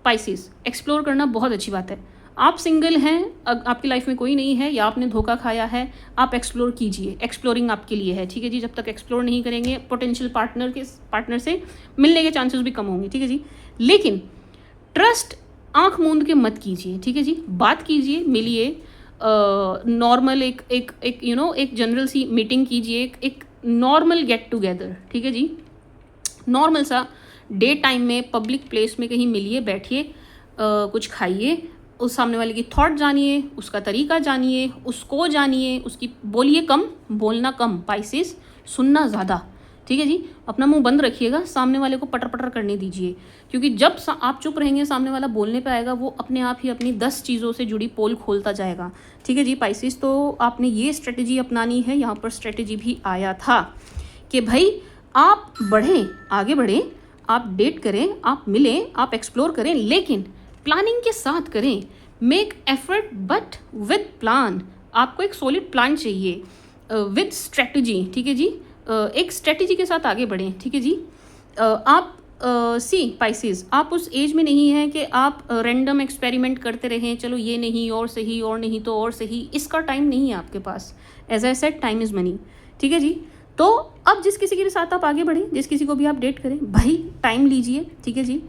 पाइसेस, एक्सप्लोर करना बहुत अच्छी बात है। आप सिंगल हैं, आपकी लाइफ में कोई नहीं है, या आपने धोखा खाया है, आप एक्सप्लोर कीजिए, एक्सप्लोरिंग आपके लिए है, ठीक है जी। जब तक एक्सप्लोर नहीं करेंगे पोटेंशियल पार्टनर से मिलने के चांसेस भी कम होंगे, ठीक है जी। लेकिन ट्रस्ट आंख मूंद के मत कीजिए, ठीक है जी। बात कीजिए, मिलिए, नॉर्मल एक जनरल सी मीटिंग कीजिए, एक नॉर्मल गेट टुगेदर, ठीक है जी। नॉर्मल सा डे टाइम में पब्लिक प्लेस में कहीं मिलिए, बैठिए, कुछ खाइए, उस सामने वाले की थॉट जानिए, उसका तरीका जानिए, उसको जानिए, उसकी बोलिए कम, बोलना कम पाइसेस, सुनना ज़्यादा, ठीक है जी। अपना मुंह बंद रखिएगा, सामने वाले को पटर पटर करने दीजिए, क्योंकि जब आप चुप रहेंगे, सामने वाला बोलने पे आएगा, वो अपने आप ही अपनी 10 चीज़ों से जुड़ी पोल खोलता जाएगा, ठीक है जी पाइसेस। तो आपने ये स्ट्रेटजी अपनानी है। यहाँ पर स्ट्रेटजी भी आया था कि भाई आप बढ़ें, आगे बढ़ें, आप डेट करें, आप मिलें, आप एक्सप्लोर करें, लेकिन प्लानिंग के साथ करें। Make effort but with plan. आपको एक सॉलिड प्लान चाहिए विद स्ट्रेटजी, ठीक है जी। एक स्ट्रेटजी के साथ आगे बढ़ें, ठीक है जी। आप सी पाइसेस, आप उस एज में नहीं हैं कि आप रैंडम एक्सपेरिमेंट करते रहें, चलो ये नहीं और सही, और नहीं तो और सही, इसका टाइम नहीं है आपके पास। As I said, time is money, ठीक है जी। तो अब जिस किसी के साथ आप आगे बढ़ें, जिस किसी को भी आप डेट करें, भाई टाइम लीजिए, ठीक है जी।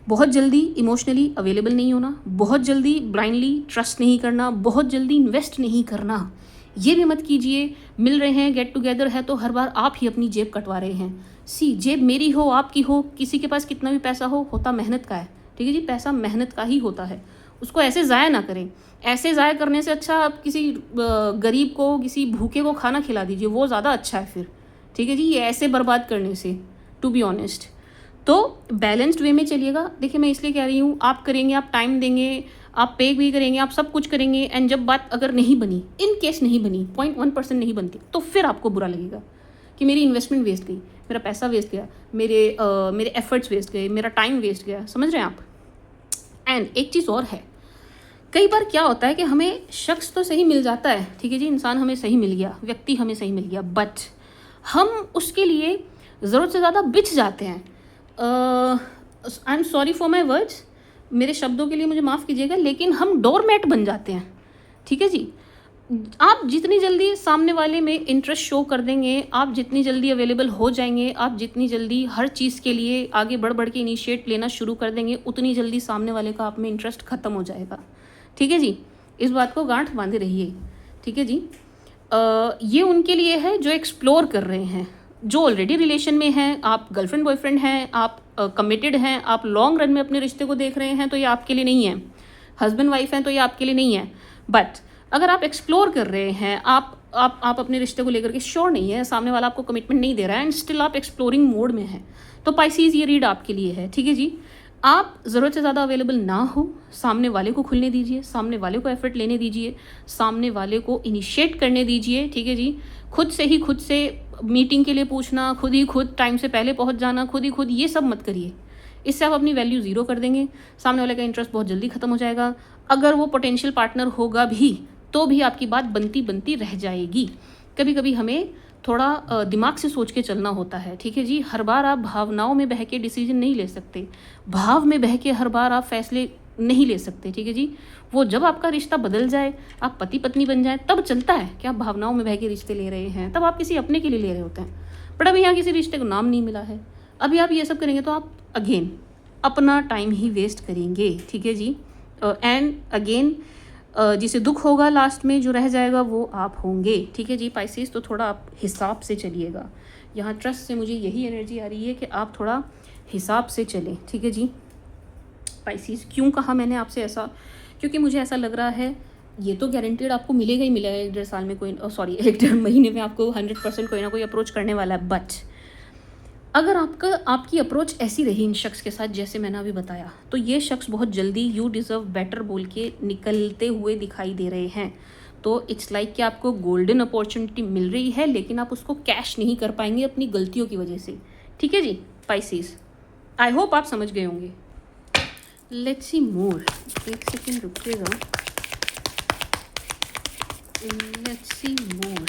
बहुत जल्दी इमोशनली अवेलेबल नहीं होना, बहुत जल्दी ब्लाइंडली ट्रस्ट नहीं करना, बहुत जल्दी इन्वेस्ट नहीं करना, ये भी मत कीजिए। मिल रहे हैं, गेट टुगेदर है, तो हर बार आप ही अपनी जेब कटवा रहे हैं। सी, जेब मेरी हो, आपकी हो, किसी के पास कितना भी पैसा हो, होता मेहनत का है, ठीक है जी। पैसा मेहनत का ही होता है, उसको ऐसे ज़ाया ना करें। ऐसे ज़ाया करने से अच्छा आप किसी गरीब को, किसी भूखे को खाना खिला दीजिए, वो ज़्यादा अच्छा है फिर, ठीक है जी। ये ऐसे बर्बाद करने से, टू बी ऑनेस्ट। तो बैलेंस्ड वे में चलिएगा। देखिए मैं इसलिए कह रही हूँ, आप करेंगे, आप टाइम देंगे, आप पे भी करेंगे, आप सब कुछ करेंगे, एंड जब बात अगर नहीं बनी, इन केस नहीं बनी, 0.1% नहीं बनती, तो फिर आपको बुरा लगेगा कि मेरी इन्वेस्टमेंट वेस्ट गई, मेरा पैसा वेस्ट गया, मेरे एफर्ट्स वेस्ट गए, मेरा टाइम वेस्ट गया, समझ रहे हैं आप। एंड एक चीज़ और है, कई बार क्या होता है कि हमें शख्स तो सही मिल जाता है, ठीक है जी, इंसान हमें सही मिल गया, व्यक्ति हमें सही मिल गया, बट हम उसके लिए ज़रूरत से ज़्यादा बिछ जाते हैं। I am sorry for my words, मेरे शब्दों के लिए मुझे माफ़ कीजिएगा, लेकिन हम डोरमैट बन जाते हैं, ठीक है जी। आप जितनी जल्दी सामने वाले में इंटरेस्ट शो कर देंगे, आप जितनी जल्दी अवेलेबल हो जाएंगे, आप जितनी जल्दी हर चीज़ के लिए आगे बढ़ बढ़ के इनिशिएट लेना शुरू कर देंगे, उतनी जल्दी सामने वाले का आप में इंटरेस्ट ख़त्म हो जाएगा, ठीक है जी। इस बात को गांठ बांधे रहिए, ठीक है जी। ये उनके लिए है जो एक्सप्लोर कर रहे हैं, जो ऑलरेडी रिलेशन में हैं, आप गर्लफ्रेंड बॉयफ्रेंड हैं, आप कमिटेड हैं, आप लॉन्ग रन में अपने रिश्ते को देख रहे हैं, तो ये आपके लिए नहीं है। हस्बैंड वाइफ हैं तो ये आपके लिए नहीं है। बट अगर आप एक्सप्लोर कर रहे हैं, आप अपने रिश्ते को लेकर के श्योर नहीं है, सामने वाला आपको कमिटमेंट नहीं दे रहा है एंड स्टिल आप एक्सप्लोरिंग मोड में हैं, तो पाइसीज ये रीड आपके लिए है। ठीक है जी, आप ज़रूरत से ज़्यादा अवेलेबल ना हो, सामने वाले को खुलने दीजिए, सामने वाले को एफर्ट लेने दीजिए, सामने वाले को इनिशिएट करने दीजिए। ठीक है जी, खुद से मीटिंग के लिए पूछना, खुद टाइम से पहले पहुंच जाना, खुद ये सब मत करिए। इससे आप अपनी वैल्यू ज़ीरो कर देंगे, सामने वाले का इंटरेस्ट बहुत जल्दी ख़त्म हो जाएगा। अगर वो पोटेंशियल पार्टनर होगा भी तो भी आपकी बात बनती रह जाएगी। कभी कभी हमें थोड़ा दिमाग से सोच के चलना होता है। ठीक है जी, हर बार आप भावनाओं में बह के डिसीजन नहीं ले सकते, भाव में बह के हर बार आप फैसले नहीं ले सकते। ठीक है जी, वो जब आपका रिश्ता बदल जाए, आप पति पत्नी बन जाए, तब चलता है कि आप भावनाओं में बह के रिश्ते ले रहे हैं, तब आप किसी अपने के लिए ले रहे होते हैं। बट अभी यहाँ किसी रिश्ते को नाम नहीं मिला है, अभी आप ये सब करेंगे तो आप अगेन अपना टाइम ही वेस्ट करेंगे। ठीक है जी, एंड अगेन जिसे दुख होगा लास्ट में जो रह जाएगा वो आप होंगे। ठीक है जी पाइसेस, तो थोड़ा आप हिसाब से चलिएगा। यहाँ ट्रस्ट से मुझे यही एनर्जी आ रही है कि आप थोड़ा हिसाब से चलें। ठीक है जी पाइसेस, क्यों कहा मैंने आपसे ऐसा, क्योंकि मुझे ऐसा लग रहा है ये तो गारंटेड आपको मिलेगा ही मिलेगा, 1-1.5 साल में कोई, सॉरी 1-1.5 महीने में आपको 100% कोई ना कोई अप्रोच करने वाला है। बट अगर आपकी अप्रोच ऐसी रही इन शख्स के साथ जैसे मैंने अभी बताया, तो ये शख्स बहुत जल्दी यू डिज़र्व बेटर बोल के निकलते हुए दिखाई दे रहे हैं। तो इट्स लाइक कि आपको गोल्डन अपॉर्चुनिटी मिल रही है, लेकिन आप उसको कैश नहीं कर पाएंगे अपनी गलतियों की वजह से। ठीक है जी पाइसेस, आई होप आप समझ गए होंगे। लेट्स सी मोर, एक सेकेंड रुकिएगा। Let's see more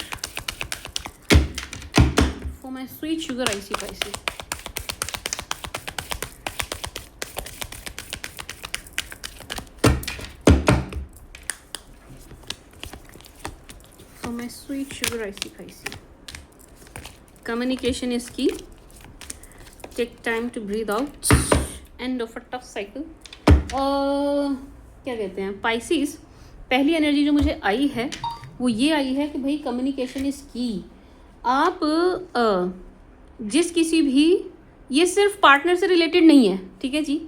for my sweet sugar icy Pisces. For my sweet sugar icy Pisces. Communication is key. Take time to breathe out. End of a tough cycle. क्या कहते हैं Pisces, पहली energy जो मुझे आई है वो ये आई है कि भाई कम्युनिकेशन इज़ की। आप जिस किसी भी, ये सिर्फ पार्टनर से रिलेटेड नहीं है। ठीक है जी,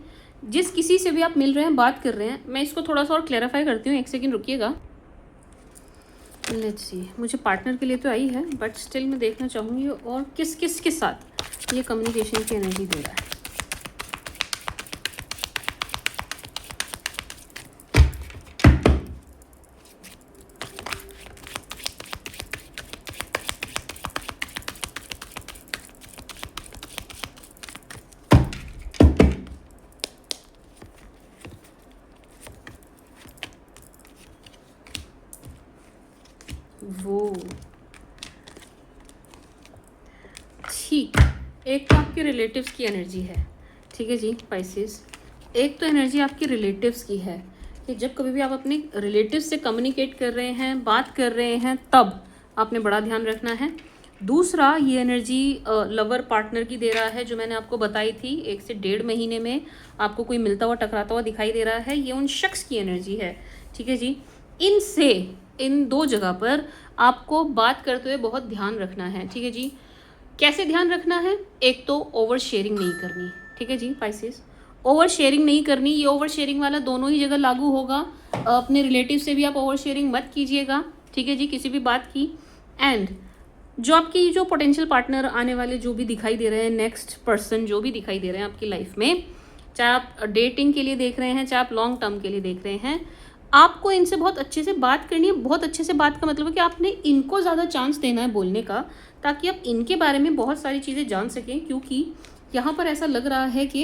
जिस किसी से भी आप मिल रहे हैं, बात कर रहे हैं, मैं इसको थोड़ा सा और क्लैरिफाई करती हूँ, एक सेकंड रुकिएगा। लेट्स सी, मुझे पार्टनर के लिए तो आई है, बट स्टिल मैं देखना चाहूँगी और किस किस के साथ ये कम्युनिकेशन की एनर्जी दे रहा है। वो ठीक, एक तो आपके रिलेटिव्स की एनर्जी है। ठीक है जी पाइसेस, एक तो एनर्जी आपकी रिलेटिव्स की है कि जब कभी भी आप अपने रिलेटिव्स से कम्युनिकेट कर रहे हैं, बात कर रहे हैं, तब आपने बड़ा ध्यान रखना है। दूसरा, ये एनर्जी लवर पार्टनर की दे रहा है, जो मैंने आपको बताई थी 1 से 1.5 महीने में आपको कोई मिलता हुआ टकराता हुआ दिखाई दे रहा है, ये उन शख्स की एनर्जी है। ठीक है जी, इन 2 जगह पर आपको बात करते हुए बहुत ध्यान रखना है। ठीक है जी, कैसे ध्यान रखना है? एक तो ओवर शेयरिंग नहीं करनी। ठीक है जी पाइसेस, ओवर शेयरिंग नहीं करनी। ये ओवर शेयरिंग वाला दोनों ही जगह लागू होगा। अपने रिलेटिव से भी आप ओवर शेयरिंग मत कीजिएगा। ठीक है जी, किसी भी बात की। एंड जो आपकी जो पोटेंशियल पार्टनर आने वाले जो भी दिखाई दे रहे हैं, नेक्स्ट पर्सन जो भी दिखाई दे रहे हैं आपकी लाइफ में, चाहे आप डेटिंग के लिए देख रहे हैं, चाहे आप लॉन्ग टर्म के लिए देख रहे हैं, आपको इनसे बहुत अच्छे से बात करनी है। बहुत अच्छे से बात का मतलब है कि आपने इनको ज़्यादा चांस देना है बोलने का, ताकि आप इनके बारे में बहुत सारी चीज़ें जान सकें। क्योंकि यहाँ पर ऐसा लग रहा है कि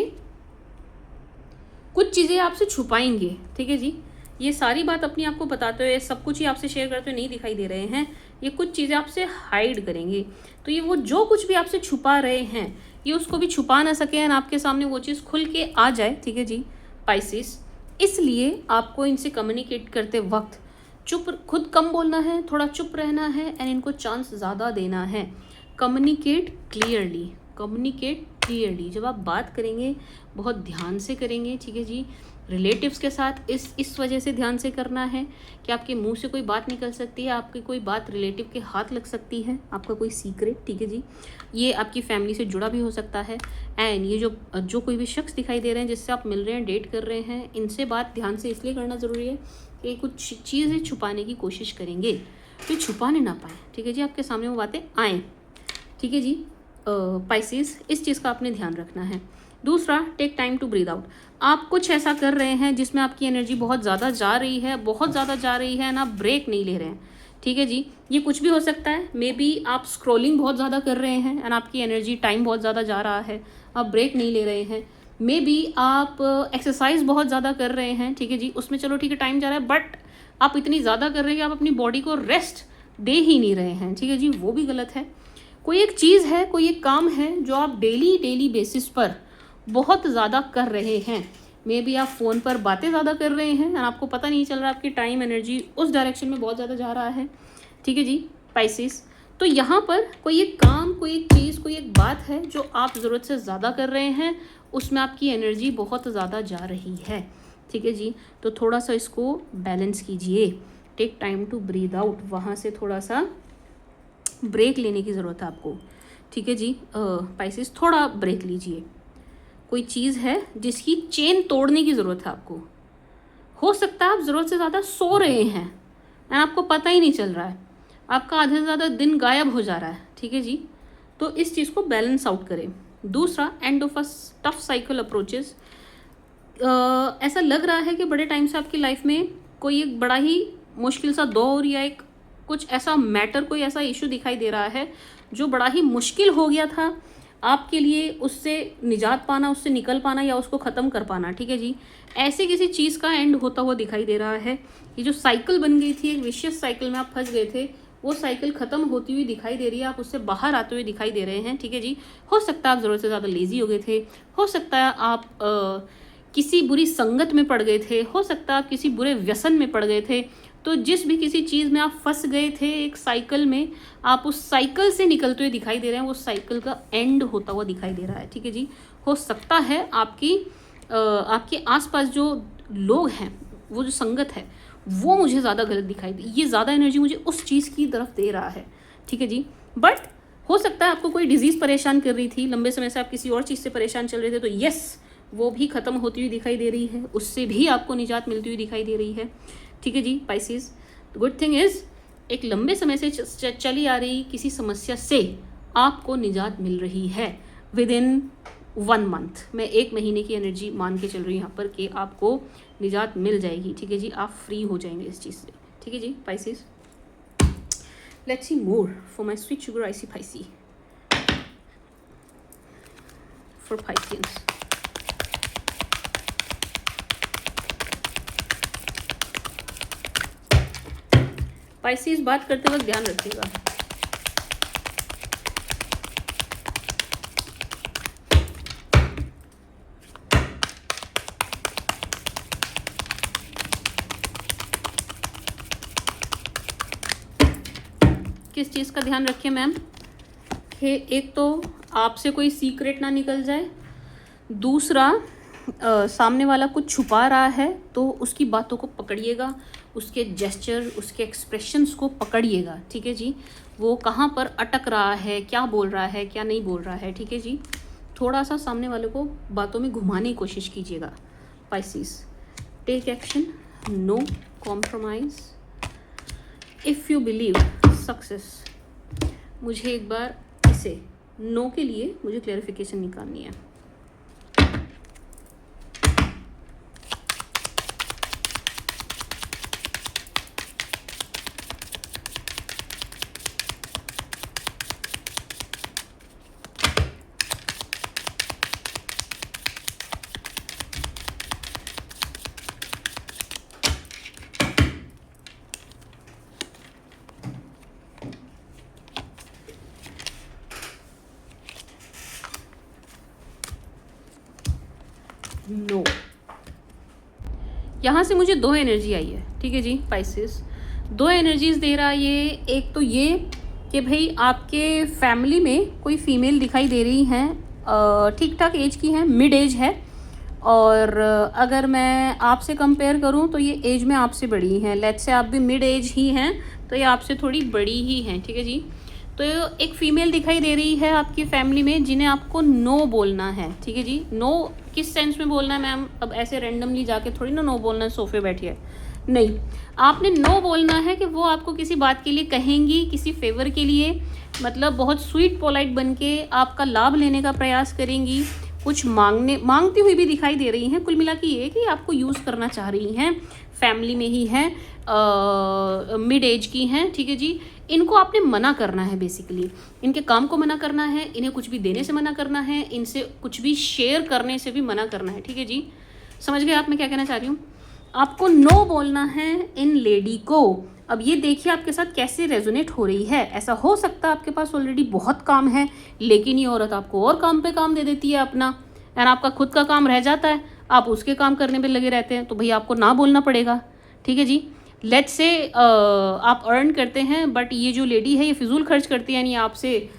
कुछ चीज़ें आपसे छुपाएंगे। ठीक है जी, ये सारी बात अपनी आपको बताते हुए, सब कुछ ही आपसे शेयर करते हुए नहीं दिखाई दे रहे हैं, ये कुछ चीज़ें आपसे हाइड करेंगे। तो ये वो जो कुछ भी आपसे छुपा रहे हैं, ये उसको भी छुपा ना सकें और आपके सामने वो चीज़ खुल के आ जाए। ठीक है जी पाइसेस, इसलिए आपको इनसे कम्युनिकेट करते वक्त खुद कम बोलना है, थोड़ा चुप रहना है एंड इनको चांस ज़्यादा देना है। Communicate clearly. जब आप बात करेंगे बहुत ध्यान से करेंगे। ठीक है जी, रिलेटिव्स के साथ इस वजह से ध्यान से करना है कि आपके मुंह से कोई बात निकल सकती है, आपकी कोई बात रिलेटिव के हाथ लग सकती है, आपका कोई सीक्रेट, ठीक है जी, ये आपकी फैमिली से जुड़ा भी हो सकता है। एंड ये जो कोई भी शख्स दिखाई दे रहे हैं जिससे आप मिल रहे हैं, डेट कर रहे हैं, इनसे बात ध्यान से इसलिए करना ज़रूरी है कि कुछ चीज़ें छुपाने की कोशिश करेंगे तो छुपाने ना पाएँ, ठीक है जी, आपके सामने वो बातें आएँ, ठीक है जी। पाइसेस, इस चीज़ का आपने ध्यान रखना है। दूसरा, take time to breathe out. आप कुछ ऐसा कर रहे हैं जिसमें आपकी एनर्जी बहुत ज़्यादा जा रही है, बहुत ज़्यादा जा रही है ना, ब्रेक नहीं ले रहे हैं, ठीक है जी। ये कुछ भी हो सकता है, मे बी आप स्क्रॉलिंग बहुत ज़्यादा कर रहे हैं एंड आपकी एनर्जी टाइम बहुत ज़्यादा जा रहा है, आप ब्रेक नहीं ले रहे हैं। मे बी आप एक्सरसाइज बहुत ज़्यादा कर रहे हैं, ठीक है जी, उसमें चलो ठीक है टाइम जा रहा है, बट आप इतनी ज़्यादा कर रहे हैं कि आप अपनी बॉडी को रेस्ट दे ही नहीं रहे हैं, ठीक है जी, वो भी गलत है। कोई एक चीज़ है, कोई एक काम है जो आप डेली बेसिस पर बहुत ज़्यादा कर रहे हैं, मे बी आप फ़ोन पर बातें ज़्यादा कर रहे हैं और आपको पता नहीं चल रहा, आपकी टाइम एनर्जी उस डायरेक्शन में बहुत ज़्यादा जा रहा है, ठीक है जी पाइसेस। तो यहाँ पर कोई एक काम, कोई एक चीज़, कोई एक बात है जो आप ज़रूरत से ज़्यादा कर रहे हैं, उसमें आपकी एनर्जी बहुत ज़्यादा जा रही है, ठीक है जी। तो थोड़ा सा इसको बैलेंस कीजिए, take time to breathe out, वहाँ से थोड़ा सा ब्रेक लेने की ज़रूरत है आपको, ठीक है जी। पाइसेस, थोड़ा ब्रेक लीजिए। कोई चीज़ है जिसकी चेन तोड़ने की ज़रूरत है आपको, हो सकता है आप ज़रूरत से ज़्यादा सो रहे हैं एंड आपको पता ही नहीं चल रहा है, आपका आधे से ज़्यादा दिन गायब हो जा रहा है, ठीक है जी। तो इस चीज़ को बैलेंस आउट करें। दूसरा, end of a tough cycle approaches. ऐसा लग रहा है कि बड़े टाइम से आपकी लाइफ में कोई एक बड़ा ही मुश्किल सा दौर या एक कुछ ऐसा मैटर, कोई ऐसा इशू दिखाई दे रहा है जो बड़ा ही मुश्किल हो गया था आपके लिए, उससे निजात पाना, उससे निकल पाना या उसको ख़त्म कर पाना, ठीक है जी। ऐसे किसी चीज़ का एंड होता हुआ दिखाई दे रहा है। ये जो साइकिल बन गई थी, एक विशियस साइकिल में आप फंस गए थे, वो साइकिल ख़त्म होती हुई दिखाई दे रही है, आप उससे बाहर आते हुए दिखाई दे रहे हैं, ठीक है जी। हो सकता है आप ज़रूरत से ज़्यादा लेज़ी हो गए थे, हो सकता है आप किसी बुरी संगत में पड़ गए थे, हो सकता है आप किसी बुरे व्यसन में पड़ गए थे। तो जिस भी किसी चीज़ में आप फंस गए थे, एक साइकिल में, आप उस साइकिल से निकलते हुए दिखाई दे रहे हैं, वो साइकिल का एंड होता हुआ दिखाई दे रहा है, ठीक है जी। हो सकता है आपके आसपास जो लोग हैं, वो जो संगत है, वो मुझे ज़्यादा गलत दिखाई दे, ये ज़्यादा एनर्जी मुझे उस चीज़ की तरफ दे रहा है, ठीक है जी। बट हो सकता है आपको कोई डिजीज़ परेशान कर रही थी, लंबे समय से आप किसी और चीज़ से परेशान चल रहे थे, तो यस, वो भी ख़त्म होती हुई दिखाई दे रही है, उससे भी आपको निजात मिलती हुई दिखाई दे रही है, ठीक है जी पाइसेस। गुड थिंग इज़, एक लंबे समय से चली आ रही किसी समस्या से आपको निजात मिल रही है विद इन 1 मंथ। मैं 1 महीने की एनर्जी मान के चल रही हूँ यहाँ पर कि आपको निजात मिल जाएगी, ठीक है जी, आप फ्री हो जाएंगे इस चीज़ से, ठीक है जी Pisces. Let's see more for my sweet sugar icy picey for Pisceans. Pisces, बात करते वक्त ध्यान रखिएगा, किस चीज़ का ध्यान रखें मैम, कि एक तो आपसे कोई सीक्रेट ना निकल जाए, दूसरा सामने वाला कुछ छुपा रहा है तो उसकी बातों को पकड़िएगा, उसके जेस्चर, उसके एक्सप्रेशंस को पकड़िएगा, ठीक है जी। वो कहाँ पर अटक रहा है, क्या बोल रहा है, क्या नहीं बोल रहा है, ठीक है जी। थोड़ा सा सामने वाले को बातों में घुमाने की कोशिश कीजिएगा Pisces. Take action, no compromise, if you believe success. मुझे एक बार इसे नो के लिए मुझे क्लैरिफिकेशन निकालनी है। नो, यहाँ से मुझे 2 एनर्जी आई है, ठीक है जी पाइसेस। 2 एनर्जीज दे रहा है ये। एक तो ये कि भाई आपके फैमिली में कोई फीमेल दिखाई दे रही हैं, ठीक ठाक एज की हैं, मिड एज है, और अगर मैं आपसे कंपेयर करूं तो ये एज में आपसे बड़ी हैं, लेट्स से आप भी मिड एज ही हैं तो ये आपसे थोड़ी बड़ी ही हैं, ठीक है जी। तो एक फीमेल दिखाई दे रही है आपकी फैमिली में जिन्हें आपको नो बोलना है, ठीक है जी। नो किस सेंस में बोलना है मैम? अब ऐसे रैंडमली जाके थोड़ी ना नो बोलना है सोफे बैठिए, नहीं, आपने नो बोलना है कि वो आपको किसी बात के लिए कहेंगी, किसी फेवर के लिए, मतलब बहुत स्वीट पोलाइट बन के आपका लाभ लेने का प्रयास करेंगी, कुछ मांगती हुई भी दिखाई दे रही हैं। कुल मिला के ये कि आपको यूज़ करना चाह रही हैं, फैमिली में ही हैं, मिड एज की हैं, ठीक है जी। इनको आपने मना करना है, बेसिकली इनके काम को मना करना है, इन्हें कुछ भी देने से मना करना है, इनसे कुछ भी शेयर करने से भी मना करना है, ठीक है जी। समझ गए आप मैं क्या कहना चाह रही हूँ? आपको नो बोलना है इन लेडी को। अब ये देखिए आपके साथ कैसे रेजोनेट हो रही है। ऐसा हो सकता है आपके पास ऑलरेडी बहुत काम है, लेकिन ये औरत आपको और काम पे काम दे देती है अपना, एंड आपका खुद का काम रह जाता है, आप उसके काम करने पे लगे रहते हैं, तो भैया आपको ना बोलना पड़ेगा, ठीक है जी। लेट्स से आप अर्न करते हैं, बट ये जो लेडी है ये फिजूल खर्च करती है, यानी आपसे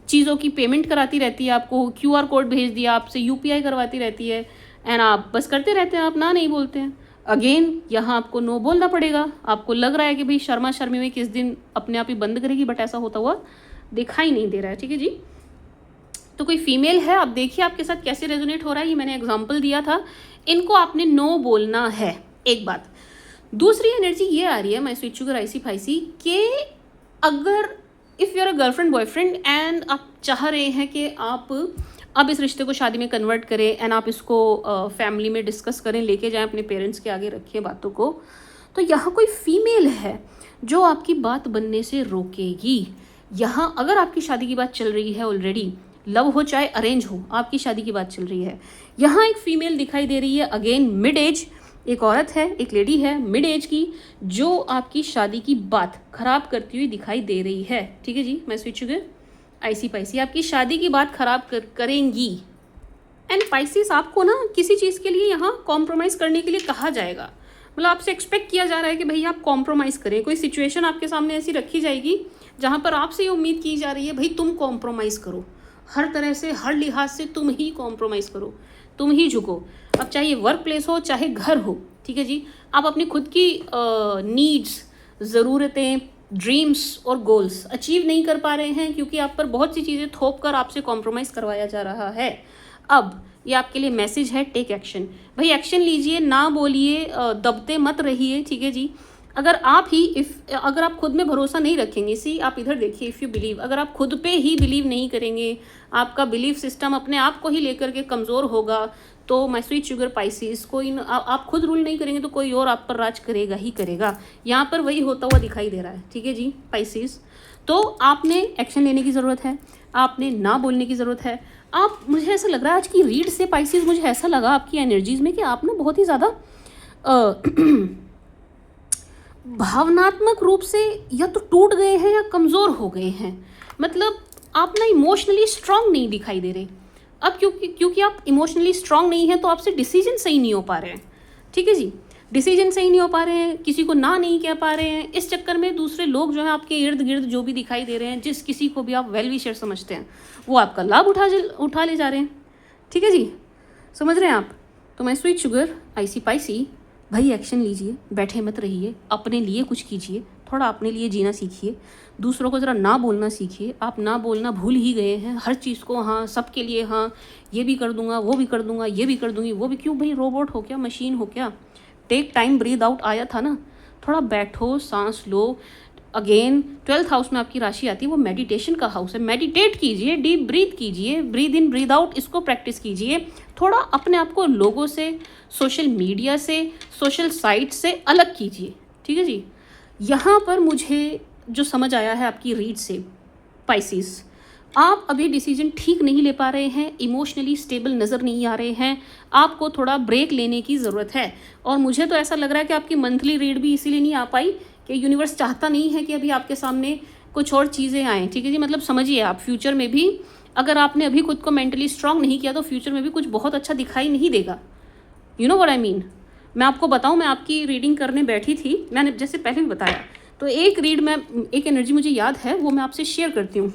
चीज़ों की पेमेंट कराती रहती है, आपको QR कोड भेज दिया, आपसे UPI करवाती रहती है, एंड आप बस करते रहते हैं, आप ना नहीं बोलते हैं। अगेन यहाँ आपको नो बोलना पड़ेगा। आपको लग रहा है कि भाई शर्मा शर्मी में किस दिन अपने आप ही बंद करेगी, बट ऐसा होता हुआ दिखाई नहीं दे रहा है, ठीक है जी। तो कोई फीमेल है, आप देखिए आपके साथ कैसे रेजोनेट हो रहा है, ये मैंने एग्जांपल दिया था। इनको आपने नो बोलना है, एक बात। दूसरी एनर्जी ये आ रही है my sweet sugar icy Piscey कि अगर if you are a girlfriend boyfriend and आप चाह रहे हैं कि आप अब इस रिश्ते को शादी में कन्वर्ट करें, एंड आप इसको फैमिली में डिस्कस करें, लेके जाएं, अपने पेरेंट्स के आगे रखें बातों को, तो यहाँ कोई फीमेल है जो आपकी बात बनने से रोकेगी। यहाँ अगर आपकी शादी की बात चल रही है ऑलरेडी, लव हो चाहे अरेंज हो, आपकी शादी की बात चल रही है, यहाँ एक फीमेल दिखाई दे रही है, अगेन मिड एज, एक औरत है, एक लेडी है मिड एज की, जो आपकी शादी की बात खराब करती हुई दिखाई दे रही है, ठीक है जी। मैं स्वीट शुगर आईसी पाइसी आपकी शादी की बात खराब करेंगी। एंड पाइसिस आपको ना किसी चीज़ के लिए यहाँ कॉम्प्रोमाइज़ करने के लिए कहा जाएगा, मतलब आपसे एक्सपेक्ट किया जा रहा है कि भाई आप कॉम्प्रोमाइज़ करें। कोई सिचुएशन आपके सामने ऐसी रखी जाएगी जहाँ पर आपसे ये उम्मीद की जा रही है भाई तुम कॉम्प्रोमाइज़ करो, हर तरह से, हर लिहाज से तुम ही कॉम्प्रोमाइज़ करो, तुम ही झुको। अब चाहे वर्क प्लेस हो चाहे घर हो, ठीक है जी। आप अपनी खुद की नीड्स, ज़रूरतें, ड्रीम्स और गोल्स अचीव नहीं कर पा रहे हैं क्योंकि आप पर बहुत सी चीज़ें थोप कर आपसे कॉम्प्रोमाइज़ करवाया जा रहा है। अब ये आपके लिए मैसेज है, टेक एक्शन। भाई एक्शन लीजिए, ना बोलिए, दबते मत रहिए, ठीक है जी। अगर आप खुद में भरोसा नहीं रखेंगे, सी आप इधर देखिए, इफ़ यू बिलीव, अगर आप खुद पे ही बिलीव नहीं करेंगे, आपका बिलीव सिस्टम अपने आप को ही लेकर के कमज़ोर होगा, तो माय स्वीट शुगर पाइसिस, कोई आप खुद रूल नहीं करेंगे तो कोई और आप पर राज करेगा ही करेगा। यहाँ पर वही होता हुआ दिखाई दे रहा है, ठीक है जी पाइसिस। तो आपने एक्शन लेने की ज़रूरत है, आपने ना बोलने की ज़रूरत है। मुझे ऐसा लग रहा है आज की रीड से पाइसिस, मुझे ऐसा लगा आपकी एनर्जीज़ में कि आप ना बहुत ही ज़्यादा भावनात्मक रूप से या तो टूट गए हैं या कमज़ोर हो गए हैं। मतलब आप ना इमोशनली स्ट्रांग नहीं दिखाई दे रहे। अब क्योंकि आप इमोशनली स्ट्रांग नहीं हैं तो आपसे डिसीजन सही नहीं हो पा रहे हैं, ठीक है जी। डिसीजन सही नहीं हो पा रहे हैं, किसी को ना नहीं कह पा रहे हैं। इस चक्कर में दूसरे लोग जो हैं आपके इर्द गिर्द जो भी दिखाई दे रहे हैं, जिस किसी को भी आप वेल विशर समझते हैं, वो आपका लाभ उठा ले जा रहे हैं, ठीक है जी। समझ रहे हैं आप? तो मैं स्वीट शुगर आईसी पाइसी, भाई एक्शन लीजिए, बैठे मत रहिए, अपने लिए कुछ कीजिए, थोड़ा अपने लिए जीना सीखिए, दूसरों को ज़रा ना बोलना सीखिए। आप ना बोलना भूल ही गए हैं, हर चीज़ को हाँ, सबके लिए हाँ, ये भी कर दूंगा, वो भी कर दूंगा, ये भी कर दूंगी, वो भी। क्यों भाई, रोबोट हो क्या, मशीन हो क्या? टेक टाइम, ब्रीद आउट आया था ना, थोड़ा बैठो, सांस लो। अगेन 12th हाउस में आपकी राशि आती है, वो मेडिटेशन का हाउस है। मेडिटेट कीजिए, डीप ब्रीथ कीजिए, ब्रीद इन ब्रीद आउट, इसको प्रैक्टिस कीजिए। थोड़ा अपने आप को लोगों से, सोशल मीडिया से, सोशल साइट से अलग कीजिए, ठीक है जी। यहाँ पर मुझे जो समझ आया है आपकी रीड से पाइसिस, आप अभी डिसीजन ठीक नहीं ले पा रहे हैं, इमोशनली स्टेबल नज़र नहीं आ रहे हैं, आपको थोड़ा ब्रेक लेने की ज़रूरत है। और मुझे तो ऐसा लग रहा है कि आपकी मंथली रीड भी इसीलिए नहीं आ पाई कि यूनिवर्स चाहता नहीं है कि अभी आपके सामने कुछ और चीज़ें आएँ, ठीक है जी। मतलब समझिए आप, फ्यूचर में भी अगर आपने अभी खुद को मेंटली स्ट्रांग नहीं किया तो फ्यूचर में भी कुछ बहुत अच्छा दिखाई नहीं देगा। You know what I mean. मैं आपको बताऊँ, मैं आपकी रीडिंग करने बैठी थी, मैंने जैसे पहले भी बताया, तो एक एनर्जी मुझे याद है, वो मैं आपसे शेयर करती हूँ।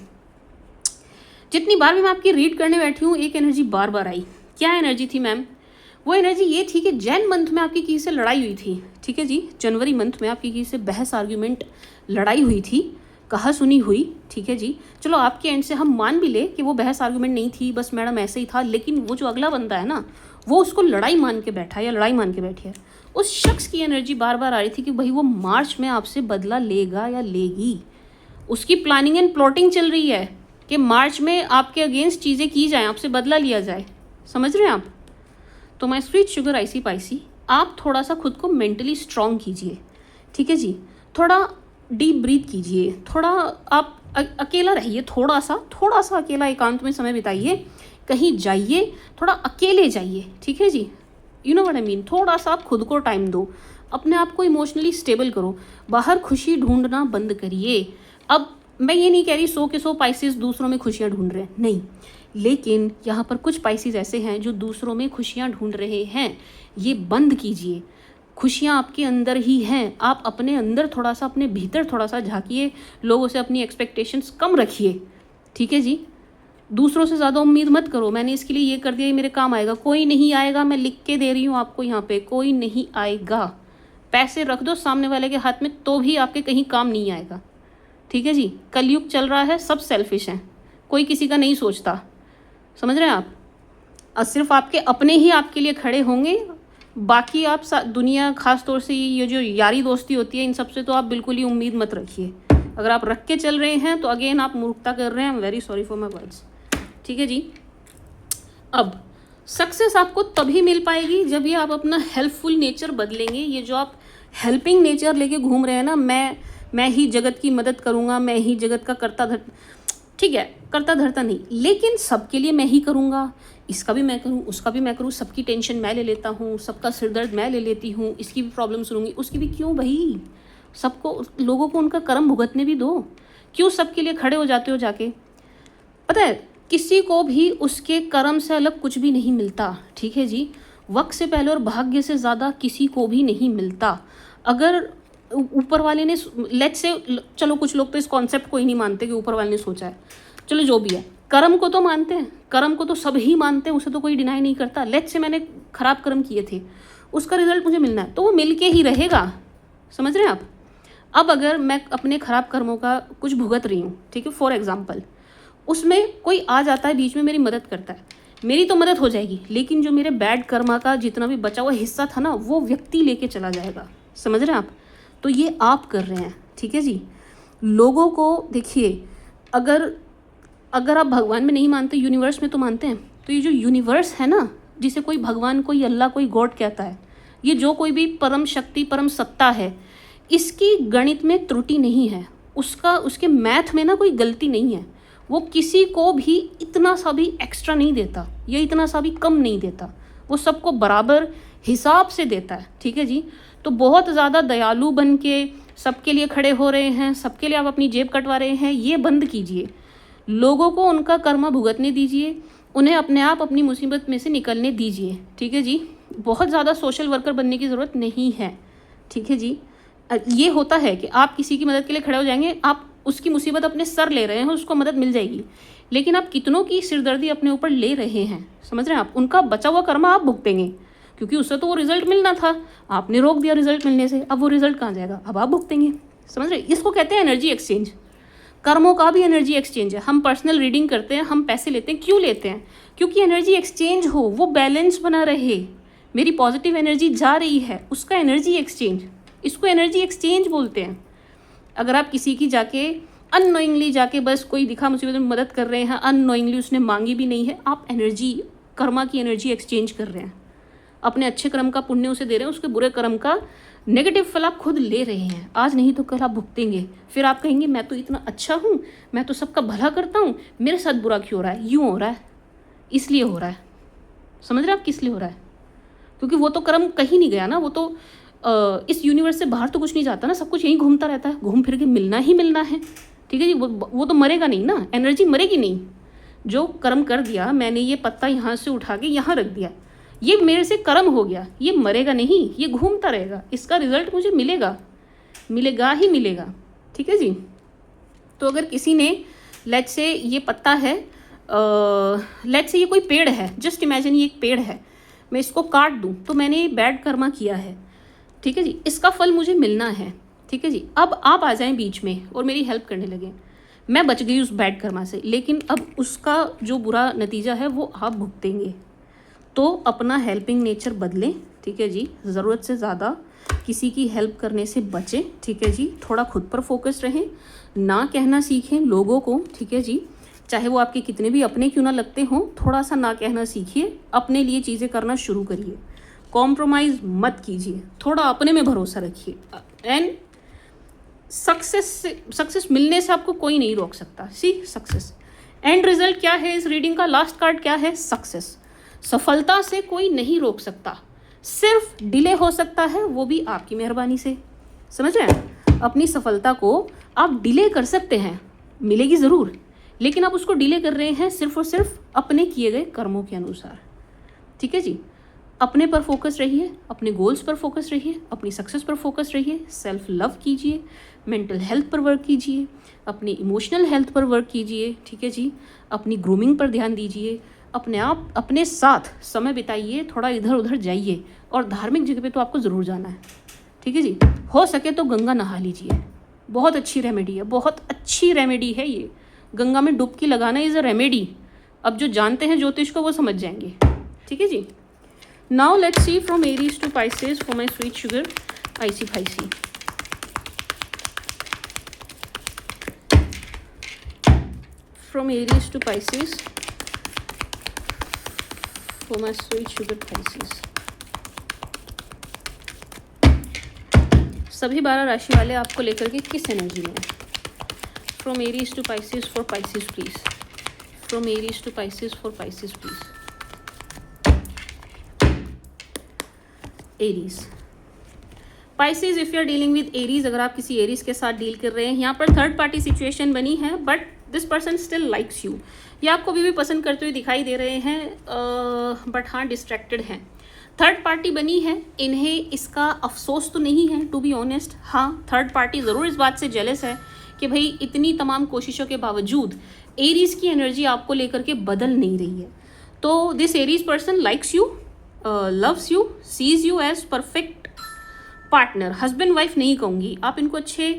जितनी बार भी मैं आपकी रीड करने बैठी हूँ, एक एनर्जी बार बार आई। क्या एनर्जी थी मैम? वो एनर्जी ये थी कि जैन मंथ में आपकी किसी से लड़ाई हुई थी, ठीक है जी, जनवरी मंथ में आपकी किसी से बहस आर्ग्यूमेंट लड़ाई हुई थी, कहा सुनी हुई, ठीक है जी। चलो आपके एंड से हम मान भी ले कि वो बहस आर्ग्यूमेंट नहीं थी, बस मैडम ऐसे ही था, लेकिन वो जो अगला बंदा है ना, वो उसको लड़ाई मान के बैठा या लड़ाई मान के बैठी है। उस शख्स की एनर्जी बार बार आ रही थी कि भाई वो मार्च में आपसे बदला लेगा या लेगी। उसकी प्लानिंग एंड प्लॉटिंग चल रही है कि मार्च में आपके अगेंस्ट चीज़ें की जाएँ, आपसे बदला लिया जाए। समझ रहे हैं आप? तो my sweet sugar icy Piscey, आप थोड़ा सा खुद को मेंटली स्ट्रांग कीजिए, ठीक है जी। थोड़ा डीप ब्रीथ कीजिए, थोड़ा आप अकेला रहिए, थोड़ा सा अकेला एकांत में समय बिताइए, कहीं जाइए, थोड़ा अकेले जाइए, ठीक है जी। You know what I mean. थोड़ा सा आप खुद को टाइम दो, अपने आप को इमोशनली स्टेबल करो, बाहर खुशी ढूंढना बंद करिए। अब मैं ये नहीं कह रही 100 के 100 पाइसेस दूसरों में खुशियाँ ढूंढ रहे हैं, नहीं, लेकिन यहाँ पर कुछ पाइसेस ऐसे हैं जो दूसरों में खुशियाँ ढूंढ रहे हैं। ये बंद कीजिए, खुशियाँ आपके अंदर ही हैं। आप अपने अंदर थोड़ा सा, अपने भीतर थोड़ा सा झांकिए, लोगों से अपनी एक्सपेक्टेशंस कम रखिए, ठीक है जी। दूसरों से ज़्यादा उम्मीद मत करो, मैंने इसके लिए ये कर दिया, ये मेरे काम आएगा। कोई नहीं आएगा, मैं लिख के दे रही हूँ आपको यहाँ पे, कोई नहीं आएगा। पैसे रख दो सामने वाले के हाथ में तो भी आपके कहीं काम नहीं आएगा, ठीक है जी। कलयुग चल रहा है, सब सेल्फिश हैं, कोई किसी का नहीं सोचता। समझ रहे हैं आप? और सिर्फ आपके अपने ही आपके लिए खड़े होंगे, बाकी आप दुनिया, खास तौर से ये जो यारी दोस्ती होती है, इन सब से तो आप बिल्कुल ही उम्मीद मत रखिए। अगर आप रख के चल रहे हैं तो अगेन आप मूर्खता कर रहे हैं। I am very sorry for my words, ठीक है जी। अब सक्सेस आपको तभी मिल पाएगी जब ये आप अपना हेल्पफुल नेचर बदलेंगे। ये जो आप हेल्पिंग नेचर लेके घूम रहे हैं ना, मैं ही जगत की मदद करूँगा, मैं ही जगत का करता धरता, ठीक है, करता धरता नहीं, लेकिन सबके लिए मैं ही करूँगा, इसका भी मैं करूँ, उसका भी मैं करूँ, सबकी टेंशन मैं ले लेता हूँ, सबका सिरदर्द मैं ले लेती हूँ, इसकी भी प्रॉब्लम सुनूंगी, उसकी भी। क्यों भाई? सबको, लोगों को उनका कर्म भुगतने भी दो। क्यों सबके लिए खड़े हो जाते हो जाके? पता है, किसी को भी उसके कर्म से अलग कुछ भी नहीं मिलता, ठीक है जी। वक्त से पहले और भाग्य से ज़्यादा किसी को भी नहीं मिलता। अगर ऊपर वाले ने, लेट्स से, चलो कुछ लोग तो इस कॉन्सेप्ट को ही नहीं मानते कि ऊपर वाले ने सोचा है, चलो जो भी है, कर्म को तो मानते हैं, कर्म को तो सब ही मानते हैं, उसे तो कोई डिनाई नहीं करता। लेट्स से मैंने खराब कर्म किए थे, उसका रिजल्ट मुझे मिलना है, तो वो मिल के ही रहेगा। समझ रहे हैं आप? अब अगर मैं अपने खराब कर्मों का कुछ भुगत रही हूँ, ठीक है, फॉर एग्जाम्पल, उसमें कोई आ जाता है बीच में, मेरी मदद करता है, मेरी तो मदद हो जाएगी, लेकिन जो मेरे बैड कर्मा का जितना भी बचा हुआ हिस्सा था ना, वो व्यक्ति लेके चला जाएगा। समझ रहे हैं आप? तो ये आप कर रहे हैं, ठीक है जी। लोगों को देखिए, अगर आप भगवान में नहीं मानते, यूनिवर्स में तो मानते हैं, तो ये जो यूनिवर्स है ना, जिसे कोई भगवान, कोई अल्लाह, कोई गॉड कहता है, ये जो कोई भी परम शक्ति, परम सत्ता है, इसकी गणित में त्रुटि नहीं है, उसके मैथ में ना कोई गलती नहीं है। वो किसी को भी इतना सा भी एक्स्ट्रा नहीं देता, या इतना सा भी कम नहीं देता, वो सबको बराबर हिसाब से देता है, ठीक है जी। तो बहुत ज़्यादा दयालु बन के सबके लिए खड़े हो रहे हैं, सबके लिए आप अपनी जेब कटवा रहे हैं, ये बंद कीजिए। लोगों को उनका कर्म भुगतने दीजिए, उन्हें अपने आप अपनी मुसीबत में से निकलने दीजिए, ठीक है जी। बहुत ज़्यादा सोशल वर्कर बनने की ज़रूरत नहीं है, ठीक है जी। ये होता है कि आप किसी की मदद के लिए खड़े हो जाएंगे, आप उसकी मुसीबत अपने सर ले रहे हैं, उसको मदद मिल जाएगी, लेकिन आप कितनों की सिरदर्दी अपने ऊपर ले रहे हैं। समझ रहे हैं आप? उनका बचा हुआ कर्म आप भुगतेंगे, क्योंकि उससे तो वो रिजल्ट मिलना था, आपने रोक दिया रिजल्ट मिलने से, अब वो रिजल्ट कहाँ जाएगा? अब आप भुगतेंगे। समझ रहे? इसको कहते हैं एनर्जी एक्सचेंज। कर्मों का भी एनर्जी एक्सचेंज है। हम पर्सनल रीडिंग करते हैं, हम पैसे लेते हैं, क्यों लेते हैं? क्योंकि एनर्जी एक्सचेंज हो, वो बैलेंस बना रहे। मेरी पॉजिटिव एनर्जी जा रही है, उसका एनर्जी एक्सचेंज, इसको एनर्जी एक्सचेंज बोलते हैं। अगर आप किसी की जाके अननोइंगली जाके बस कोई दिखा मुसीबत में मदद कर रहे हैं, अननोइंगली उसने मांगी भी नहीं है, आप एनर्जी, कर्मा की एनर्जी एक्सचेंज कर रहे हैं। अपने अच्छे कर्म का पुण्य उसे दे रहे हैं, उसके बुरे कर्म का नेगेटिव फल आप खुद ले रहे हैं। आज नहीं तो कल आप भुगतेंगे। फिर आप कहेंगे मैं तो इतना अच्छा हूँ, मैं तो सबका भला करता हूँ, मेरे साथ बुरा क्यों हो रहा है? यूँ हो रहा है, इसलिए हो रहा है। समझ रहे आप किस लिए हो रहा है? क्योंकि वो तो कर्म कहीं नहीं गया ना, वो तो इस यूनिवर्स से बाहर तो कुछ नहीं जाता ना, सब कुछ यहीं घूमता रहता है, घूम फिर के मिलना ही मिलना है, ठीक है जी। वो तो मरेगा नहीं ना, एनर्जी मरेगी नहीं। जो कर्म कर दिया, मैंने ये पत्ता यहाँ से उठा के यहाँ रख दिया, ये मेरे से कर्म हो गया, ये मरेगा नहीं, ये घूमता रहेगा, इसका रिजल्ट मुझे मिलेगा, मिलेगा ही मिलेगा, ठीक है जी। तो अगर किसी ने, लेट्स से ये पत्ता है, लेट्स से ये कोई पेड़ है, जस्ट इमेजिन ये एक पेड़ है, मैं इसको काट दूँ तो मैंने बैड कर्मा किया है, ठीक है जी, इसका फल मुझे मिलना है, ठीक है जी। अब आप आ जाएं बीच में और मेरी हेल्प करने लगें, मैं बच गई उस बैड कर्मा से, लेकिन अब उसका जो बुरा नतीजा है वो आप भुगतेंगे। तो अपना हेल्पिंग नेचर बदलें, ठीक है जी, ज़रूरत से ज़्यादा किसी की हेल्प करने से बचें, ठीक है जी। थोड़ा खुद पर फोकस रहें, ना कहना सीखें लोगों को, ठीक है जी, चाहे वो आपके कितने भी अपने क्यों ना लगते हों, थोड़ा सा ना कहना सीखिए, अपने लिए चीज़ें करना शुरू करिए, कॉम्प्रोमाइज़ मत कीजिए, थोड़ा अपने में भरोसा रखिए। एंड सक्सेस मिलने से आपको कोई नहीं रोक सकता। सी सक्सेस एंड रिजल्ट क्या है इस रीडिंग का, लास्ट कार्ड क्या है, सक्सेस। सफलता से कोई नहीं रोक सकता, सिर्फ डिले हो सकता है, वो भी आपकी मेहरबानी से। समझ रहे हैं? अपनी सफलता को आप डिले कर सकते हैं, मिलेगी ज़रूर, लेकिन आप उसको डिले कर रहे हैं सिर्फ और सिर्फ अपने किए गए कर्मों के अनुसार, ठीक है जी। अपने पर फोकस रहिए, अपने गोल्स पर फोकस रहिए, अपनी सक्सेस पर फोकस रहिए, सेल्फ लव कीजिए, मेंटल हेल्थ पर वर्क कीजिए, अपनी इमोशनल हेल्थ पर वर्क कीजिए, ठीक है जी, अपनी ग्रूमिंग पर ध्यान दीजिए, अपने साथ समय बिताइए, थोड़ा इधर उधर जाइए, और धार्मिक जगह पे तो आपको ज़रूर जाना है, ठीक है जी। हो सके तो गंगा नहा लीजिए, बहुत अच्छी रेमेडी है, बहुत अच्छी रेमेडी है ये। गंगा में डुबकी लगाना इज़ अ रेमेडी। अब जो जानते हैं ज्योतिष को वो समझ जाएंगे, ठीक है जी। Now let's see from Aries to Pisces for my sweet sugar icy picey. From Aries to Pisces for my sweet sugar Pisces. सभी 12 राशि वाले आपको लेकर के किस एनर्जी में? From Aries to Pisces for Pisces please. From Aries to Pisces for Pisces please. Aries, Pisces if you are dealing with Aries, अगर आप किसी एरीज के साथ डील कर रहे हैं, यहाँ पर थर्ड पार्टी सिचुएशन बनी है, but this person still likes you. ये आपको भी पसंद करते हुए दिखाई दे रहे हैं, बट हाँ डिस्ट्रैक्टेड हैं। थर्ड पार्टी बनी है, इन्हें इसका अफसोस तो नहीं है टू बी ऑनेस्ट। हाँ, थर्ड पार्टी ज़रूर इस बात से जेलस है कि भाई इतनी तमाम कोशिशों के बावजूद एरीज की एनर्जी आपको लेकर के बदल नहीं रही है। तो this Aries person likes you, loves you, sees you as perfect partner. Husband wife नहीं कहूँगी, आप इनको अच्छे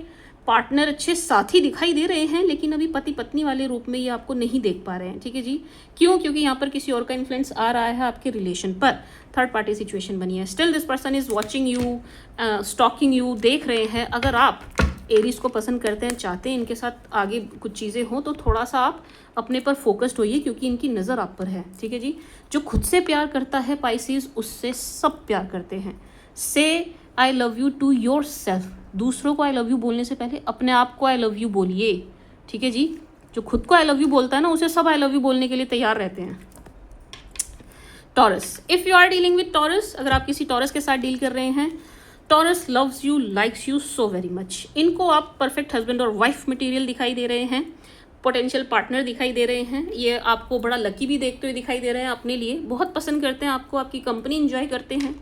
पार्टनर, अच्छे साथी दिखाई दे रहे हैं, लेकिन अभी पति पत्नी वाले रूप में ये आपको नहीं देख पा रहे हैं, ठीक है जी। क्यों? क्योंकि यहाँ पर किसी और का इन्फ्लुएंस आ रहा है आपके रिलेशन पर, थर्ड पार्टी सिचुएशन बनी है। Still this person is watching you, stalking you, देख रहे हैं। अगर आप एरीज को पसंद करते हैं, चाहते हैं इनके साथ आगे कुछ चीज़ें हों, तो थोड़ा सा आप अपने पर फोकस्ड होइए, क्योंकि इनकी नज़र आप पर है, ठीक है जी। जो खुद से प्यार करता है पाइसेस, उससे सब प्यार करते हैं। Say I love you to yourself. दूसरों को आई लव यू बोलने से पहले अपने आप को आई लव यू बोलिए, ठीक है जी। जो खुद को आई लव यू बोलता है ना, उसे सब आई लव यू बोलने के लिए तैयार रहते हैं। Taurus, if you are dealing with Taurus, अगर आप किसी टॉरस के साथ डील कर रहे हैं, taurus loves you, likes you so very much. इनको आप परफेक्ट हस्बैंड और वाइफ मटेरियल दिखाई दे रहे हैं, पोटेंशियल पार्टनर दिखाई दे रहे हैं। ये आपको बड़ा लकी भी देखते हुए दिखाई दे रहे हैं, अपने लिए बहुत पसंद करते हैं आपको, आपकी कंपनी इंजॉय करते हैं।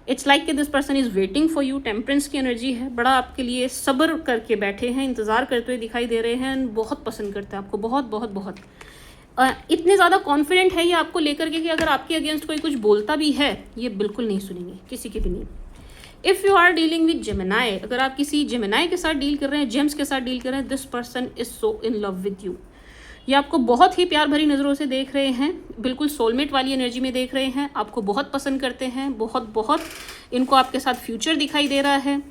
इट्स लाइक कि this person is waiting for you, temperance की एनर्जी है, बड़ा आपके लिए सब्र करके बैठे हैं, इंतज़ार करते हुए दिखाई दे रहे हैं, बहुत पसंद करते हैं आपको, बहुत बहुत बहुत। इतने ज़्यादा कॉन्फिडेंट है ये आपको लेकर के कि अगर आपके अगेंस्ट कोई कुछ बोलता भी है, ये बिल्कुल नहीं सुनेंगे, किसी की भी नहीं। If you are dealing with Gemini, अगर आप किसी जेमिनाई के साथ डील कर रहे हैं, जेम्स के साथ डील कर रहे हैं, this person is so in love with you. ये आपको बहुत ही प्यार भरी नज़रों से देख रहे हैं, बिल्कुल सोलमेट वाली एनर्जी में देख रहे हैं, आपको बहुत पसंद करते हैं, बहुत बहुत। इनको आपके साथ फ्यूचर दिखाई दे रहा है।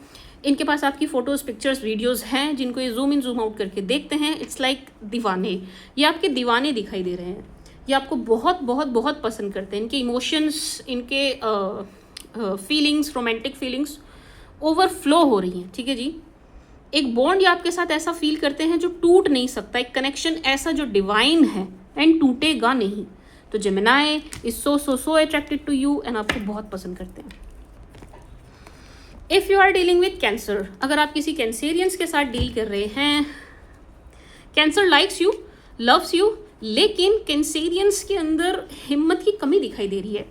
इनके पास आपकी फ़ोटोज़, पिक्चर्स, वीडियोज़ हैं जिनको ये जूम इन जूम आउट करके देखते हैं। इट्स लाइक दीवाने, ये आपके दीवाने दिखाई दे रहे हैं। ये आपको बहुत बहुत बहुत पसंद करते हैं। इनके इमोशंस, इनके फीलिंग्स, रोमांटिक फीलिंग्स ओवरफ्लो हो रही हैं, ठीक है जी। एक बॉन्ड ये आपके साथ ऐसा फील करते हैं जो टूट नहीं सकता, एक कनेक्शन ऐसा जो डिवाइन है एंड टूटेगा नहीं। तो Gemini is so attracted to you and आपको बहुत पसंद करते हैं। If you are dealing with Cancer, अगर आप किसी कैंसेरियंस के साथ डील कर रहे हैं, cancer likes you, loves you, लेकिन कैंसेरियंस के अंदर हिम्मत की कमी दिखाई दे रही है।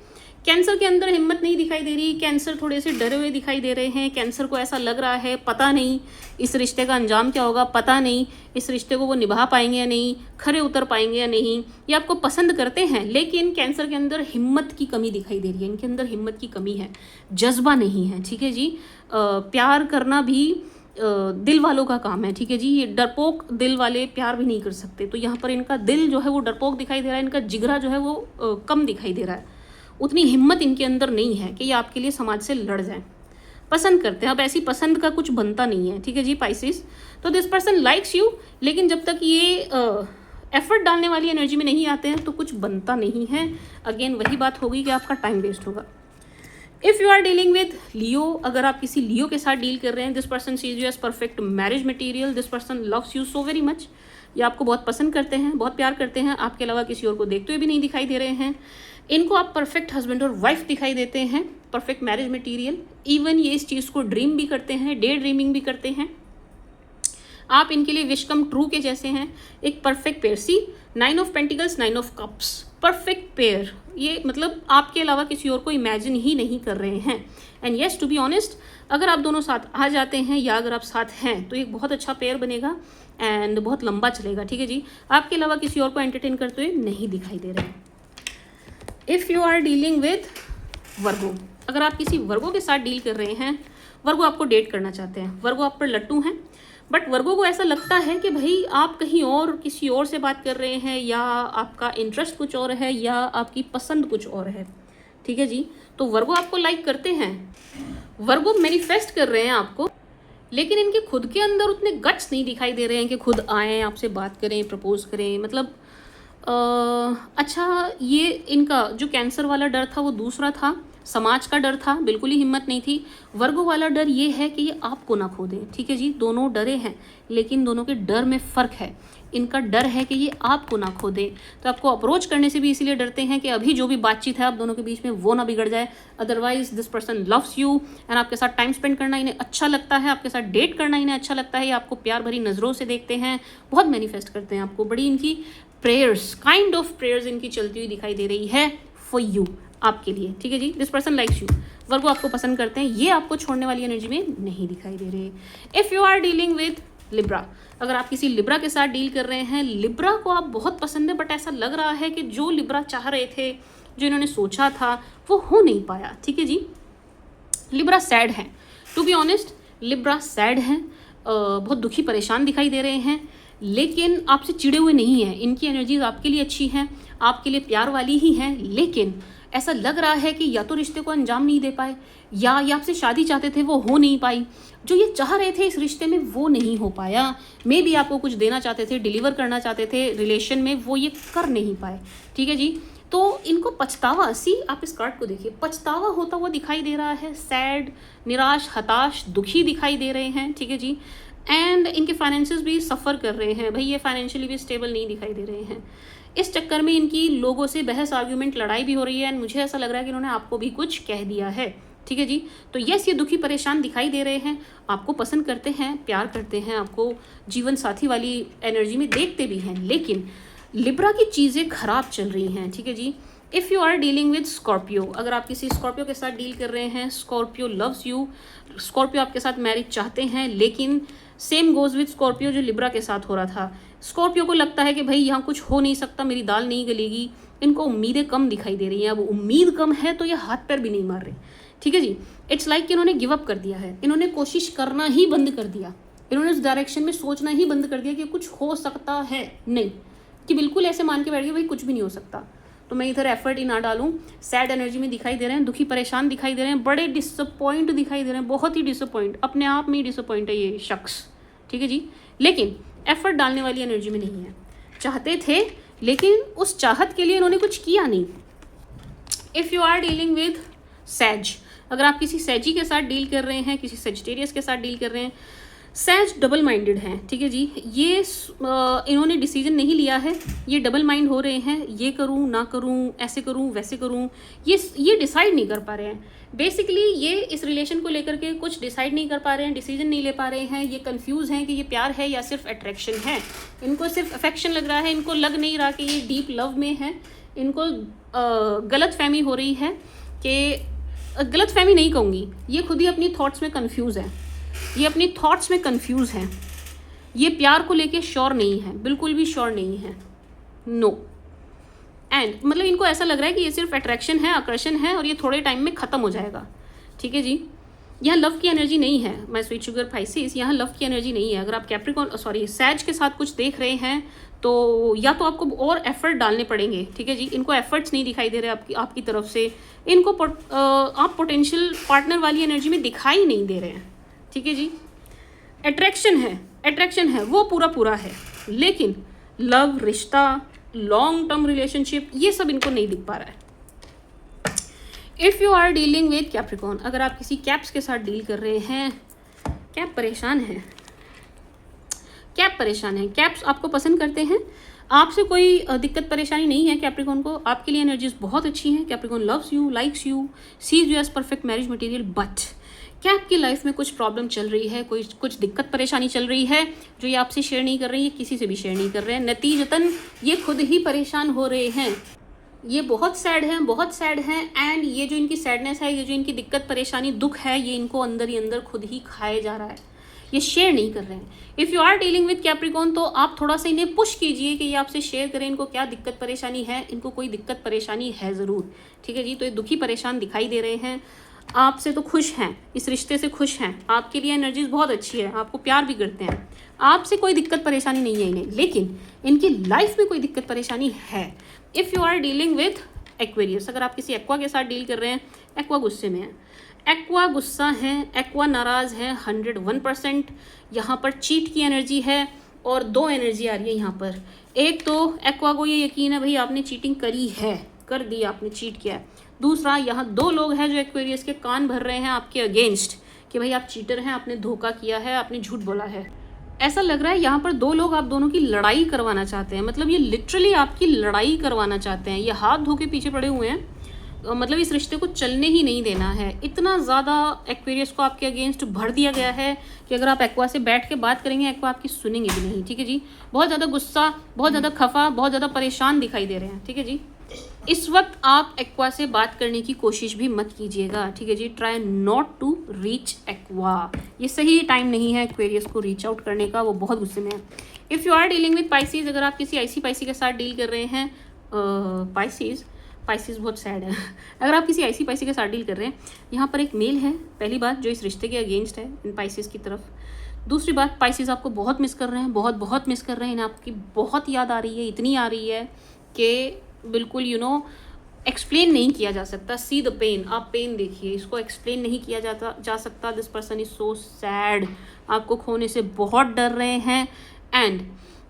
कैंसर के अंदर हिम्मत नहीं दिखाई दे रही, कैंसर थोड़े से डरे हुए दिखाई दे रहे हैं, कैंसर को ऐसा लग रहा है पता नहीं इस रिश्ते का अंजाम क्या होगा, पता नहीं इस रिश्ते को वो निभा पाएंगे या नहीं, खरे उतर पाएंगे या नहीं। ये आपको पसंद करते हैं लेकिन कैंसर के अंदर हिम्मत की कमी दिखाई दे रही है, इनके अंदर हिम्मत की कमी है, जज्बा नहीं है, ठीक है जी। प्यार करना भी दिल वालों का काम है, ठीक है जी। ये डरपोक दिल वाले प्यार भी नहीं कर सकते, तो यहाँ पर इनका दिल जो है वो डरपोक दिखाई दे रहा है, इनका जिगरा जो है वो कम दिखाई दे रहा है, उतनी हिम्मत इनके अंदर नहीं है कि ये आपके लिए समाज से लड़ जाएं। पसंद करते हैं, अब ऐसी पसंद का कुछ बनता नहीं है, ठीक है जी पाइसेस। तो दिस पर्सन लाइक्स यू, लेकिन जब तक ये एफर्ट डालने वाली एनर्जी में नहीं आते हैं तो कुछ बनता नहीं है। अगेन वही बात होगी कि आपका टाइम वेस्ट होगा। If you are dealing with Leo, अगर आप किसी लियो के साथ डील कर रहे हैं, this person sees you as perfect marriage material, this person loves you so very much. ये आपको बहुत पसंद करते हैं, बहुत प्यार करते हैं, आपके अलावा किसी और को देखते हुए भी नहीं दिखाई दे रहे हैं। इनको आप परफेक्ट हस्बैंड और वाइफ दिखाई देते हैं, परफेक्ट मैरिज मटेरियल। इवन ये इस चीज़ को ड्रीम भी करते हैं, डे ड्रीमिंग भी करते हैं। आप इनके लिए विश कम ट्रू के जैसे हैं, एक perfect pair. See 9 of pentacles, 9 of cups, perfect pair. ये मतलब आपके अलावा किसी और को इमेजिन ही नहीं कर रहे हैं। And yes, to be honest, अगर आप दोनों साथ आ जाते हैं या अगर आप साथ हैं तो एक बहुत अच्छा पेयर बनेगा एंड बहुत लंबा चलेगा, ठीक है जी। आपके अलावा किसी और को एंटरटेन करते हुए नहीं दिखाई दे रहे। If you are dealing with Virgo, अगर आप किसी वर्गो के साथ डील कर रहे हैं, वर्गो आपको डेट करना चाहते हैं, वर्गो आप पर लट्टू हैं, बट वर्गो को ऐसा लगता है कि भाई आप कहीं और किसी और से बात कर रहे हैं, या आपका इंटरेस्ट कुछ और है, या आपकी पसंद कुछ और है, ठीक है जी। तो वर्गो आपको लाइक करते हैं, वर्गो मैनिफेस्ट कर रहे हैं आपको, लेकिन इनके खुद के अंदर उतने गट्स नहीं दिखाई दे रहे हैं कि खुद आएँ आपसे बात करें, प्रपोज करें। मतलब अच्छा, ये इनका जो कैंसर वाला डर था वो दूसरा था, समाज का डर था, बिल्कुल ही हिम्मत नहीं थी। वर्गो वाला डर ये है कि ये आपको ना खो दें, ठीक है जी। दोनों डरे हैं लेकिन दोनों के डर में फ़र्क है। इनका डर है कि ये आपको ना खो दें, तो आपको अप्रोच करने से भी इसीलिए डरते हैं कि अभी जो भी बातचीत है आप दोनों के बीच में वो ना बिगड़ जाए। Otherwise this person loves you and आपके साथ टाइम स्पेंड करना इन्हें अच्छा लगता है, आपके साथ डेट करना इन्हें अच्छा लगता है, ये आपको प्यार भरी नज़रों से देखते हैं, बहुत मैनिफेस्ट करते हैं आपको। बड़ी इनकी प्रेयर्स, काइंड ऑफ प्रेयर्स इनकी चलती हुई दिखाई दे रही है फॉर यू, आपके लिए, ठीक है जी। दिस पर्सन लाइक्स यू, वर्गो आपको पसंद करते हैं, ये आपको छोड़ने वाली एनर्जी में नहीं दिखाई दे रहे। If you are dealing with Libra, अगर आप किसी लिब्रा के साथ डील कर रहे हैं, लिब्रा को आप बहुत पसंद है, बट ऐसा लग रहा है कि जो लिब्रा चाह रहे थे, जो इन्होंने सोचा था, वो हो नहीं पाया, ठीक है जी। लिब्रा सैड है, to be honest Libra sad है, बहुत दुखी परेशान दिखाई दे रहे हैं, लेकिन आपसे चिड़े हुए नहीं हैं। इनकी एनर्जीज आपके लिए अच्छी हैं, आपके लिए प्यार वाली ही हैं, लेकिन ऐसा लग रहा है कि या तो रिश्ते को अंजाम नहीं दे पाए, या ये आपसे शादी चाहते थे वो हो नहीं पाई, जो ये चाह रहे थे इस रिश्ते में वो नहीं हो पाया। मे बी आपको कुछ देना चाहते थे, डिलीवर करना चाहते थे रिलेशन में, वो ये कर नहीं पाए, ठीक है जी। तो इनको पछतावा, सी आप इस कार्ड को देखिए, पछतावा होता हुआ दिखाई दे रहा है, सैड, निराश, हताश, दुखी दिखाई दे रहे हैं, ठीक है जी। एंड इनके फाइनेंसेस भी सफ़र कर रहे हैं, भाई ये फाइनेंशियली भी स्टेबल नहीं दिखाई दे रहे हैं। इस चक्कर में इनकी लोगों से बहस, आर्ग्यूमेंट, लड़ाई भी हो रही है, एंड मुझे ऐसा लग रहा है कि इन्होंने आपको भी कुछ कह दिया है, ठीक है जी। तो यस, ये दुखी परेशान दिखाई दे रहे हैं, आपको पसंद करते हैं, प्यार करते हैं, आपको जीवन साथी वाली एनर्जी में देखते भी हैं, लेकिन लिब्रा की चीज़ें खराब चल रही हैं, ठीक है जी। If you are dealing with Scorpio, अगर आप किसी स्कॉर्पियो के साथ डील कर रहे हैं, स्कॉर्पियो लव्स यू, स्कॉर्पियो आपके साथ मैरिज चाहते हैं, लेकिन सेम गोज विद स्कॉर्पियो जो लिब्रा के साथ हो रहा था। स्कॉर्पियो को लगता है कि भाई यहाँ कुछ हो नहीं सकता, मेरी दाल नहीं गलेगी, इनको उम्मीदें कम दिखाई दे रही हैं। अब उम्मीद कम है तो ये हाथ पैर भी नहीं मार रहे, ठीक है जी। इट्स लाइक कि इन्होंने गिव अप कर दिया है, इन्होंने कोशिश करना ही बंद कर दिया, इन्होंने उस डायरेक्शन में सोचना ही बंद कर दिया कि कुछ हो सकता है, नहीं कि बिल्कुल ऐसे मान के बैठ गए भाई कुछ भी नहीं हो सकता, तो मैं इधर एफर्ट ही ना डालूं। सैड एनर्जी में दिखाई दे रहे हैं, दुखी परेशान दिखाई दे रहे हैं, बड़े डिसअपॉइंट दिखाई दे रहे हैं, बहुत ही डिसअपॉइंट, अपने आप में ही डिसअपॉइंट है ये शख्स, ठीक है जी। लेकिन एफर्ट डालने वाली एनर्जी में नहीं है, चाहते थे लेकिन उस चाहत के लिए इन्होंने कुछ किया नहीं। If you are dealing with सैज, अगर आप किसी सैजी के साथ डील कर रहे हैं, किसी सेजिटेरियस के साथ डील कर रहे हैं, सैज डबल माइंडेड हैं, ठीक है जी। ये इन्होंने डिसीजन नहीं लिया है, ये डबल माइंड हो रहे हैं, ये करूं ना करूं, ऐसे करूं वैसे करूं, ये डिसाइड नहीं कर पा रहे हैं। बेसिकली ये इस रिलेशन को लेकर के कुछ डिसाइड नहीं कर पा रहे हैं, डिसीजन नहीं ले पा रहे हैं, ये कंफ्यूज हैं कि ये प्यार है या सिर्फ अट्रैक्शन है। इनको सिर्फ अफेक्शन लग रहा है, इनको लग नहीं रहा कि ये डीप लव में है, इनको गलत फहमी हो रही है। कि गलतफहमी नहीं कहूँगी, ये खुद ही अपनी थॉट्स में कंफ्यूज है, ये अपनी थॉट्स में कंफ्यूज है, ये प्यार को लेके श्योर नहीं है, बिल्कुल भी श्योर नहीं है, नो। एंड मतलब इनको ऐसा लग रहा है कि ये सिर्फ अट्रैक्शन है, आकर्षण है और ये थोड़े टाइम में ख़त्म हो जाएगा, ठीक है जी। यहाँ लव की एनर्जी नहीं है माय स्वीट शुगर पाइसेस, यहाँ लव की एनर्जी नहीं है। अगर आप सैज के साथ कुछ देख रहे हैं तो या तो आपको और एफर्ट डालने पड़ेंगे, ठीक है जी। इनको एफर्ट्स नहीं दिखाई दे रहे आपकी तरफ से, इनको आप पोटेंशियल पार्टनर वाली एनर्जी में दिखाई नहीं दे रहे हैं, ठीक है जी। अट्रैक्शन है वो पूरा है, लेकिन लव, रिश्ता, लॉन्ग टर्म रिलेशनशिप, ये सब इनको नहीं दिख पा रहा है। If you are dealing with Capricorn, अगर आप किसी कैप्स के साथ डील कर रहे हैं, कैप परेशान है, कैप्स आपको पसंद करते हैं, आपसे कोई दिक्कत परेशानी नहीं है कैप्रिकॉर्न को, आपके लिए एनर्जीज बहुत अच्छी हैं। Capricorn loves you, likes you, sees you as perfect marriage material, but Cap की लाइफ में कुछ प्रॉब्लम चल रही है, कुछ दिक्कत परेशानी चल रही है जो ये आपसे शेयर नहीं कर रही है, किसी से भी शेयर नहीं कर रहे हैं। नतीजतन ये खुद ही परेशान हो रहे हैं, ये बहुत सैड हैं एंड ये जो इनकी सैडनेस है, ये जो इनकी दिक्कत परेशानी दुख है, ये इनको अंदर ही अंदर खुद ही खाए जा रहा है, ये शेयर नहीं कर रहे हैं। If you are dealing with Capricorn तो आप थोड़ा सा इन्हें पुश कीजिए कि ये आपसे शेयर करें, इनको क्या दिक्कत परेशानी है, इनको कोई दिक्कत परेशानी है ज़रूर, ठीक है जी। तो ये दुखी परेशान दिखाई दे रहे हैं, आपसे तो खुश हैं, इस रिश्ते से खुश हैं, आपके लिए एनर्जीज बहुत अच्छी है, आपको प्यार भी करते हैं, आपसे कोई दिक्कत परेशानी नहीं है इन्हें, लेकिन इनकी लाइफ में कोई दिक्कत परेशानी है। If you are dealing with Aquarius, अगर आप किसी एक्वा के साथ डील कर रहे हैं, एक्वा गुस्से में है, एक्वा गुस्सा है, एक्वा नाराज़ है 101%। यहाँ पर चीट की एनर्जी है और दो एनर्जी आ रही है यहाँ पर। एक तो एक्वा को ये यकीन है भाई आपने चीटिंग करी है, कर दी, आपने चीट किया है। दूसरा, यहाँ दो लोग हैं जो एक्वेरियस के कान भर रहे हैं आपके अगेंस्ट कि भाई आप चीटर हैं, आपने धोखा किया है, आपने झूठ बोला है। ऐसा लग रहा है यहाँ पर दो लोग आप दोनों की लड़ाई करवाना चाहते हैं, मतलब ये लिटरली आपकी लड़ाई करवाना चाहते हैं, ये हाथ धो के पीछे पड़े हुए हैं, मतलब इस रिश्ते को चलने ही नहीं देना है। इतना ज़्यादा एक्वेरियस को आपके अगेंस्ट भर दिया गया है कि अगर आप एक्वा से बैठ के बात करेंगे, एक्वा आपकी सुनेंगे भी नहीं, ठीक है जी। बहुत ज़्यादा गुस्सा, बहुत ज़्यादा खफा, बहुत ज़्यादा परेशान दिखाई दे रहे हैं, ठीक है जी। इस वक्त आप एक्वा से बात करने की कोशिश भी मत कीजिएगा, ठीक है जी। Try not to reach Aqua, ये सही टाइम नहीं है एक्वेरियस को रीच आउट करने का, वो बहुत गुस्से में है। If you are dealing with Pisces, अगर आप किसी ऐसी पाइसी के साथ डील कर रहे हैं, पाइसेस बहुत सैड है अगर आप किसी ऐसी पाइसी के साथ डील कर रहे हैं, यहाँ पर एक मेल है, पहली बात जो इस रिश्ते के अगेंस्ट है इन पाइसेस की तरफ। दूसरी बात, पाइसेस आपको बहुत मिस कर रहे हैं, बहुत मिस कर रहे हैं, इन्हें आपकी बहुत याद आ रही है, इतनी आ रही है कि बिल्कुल एक्सप्लेन नहीं किया जा सकता। सी द पेन, आप पेन देखिए, इसको एक्सप्लेन नहीं किया जा सकता। This person is so sad, आपको खोने से बहुत डर रहे हैं एंड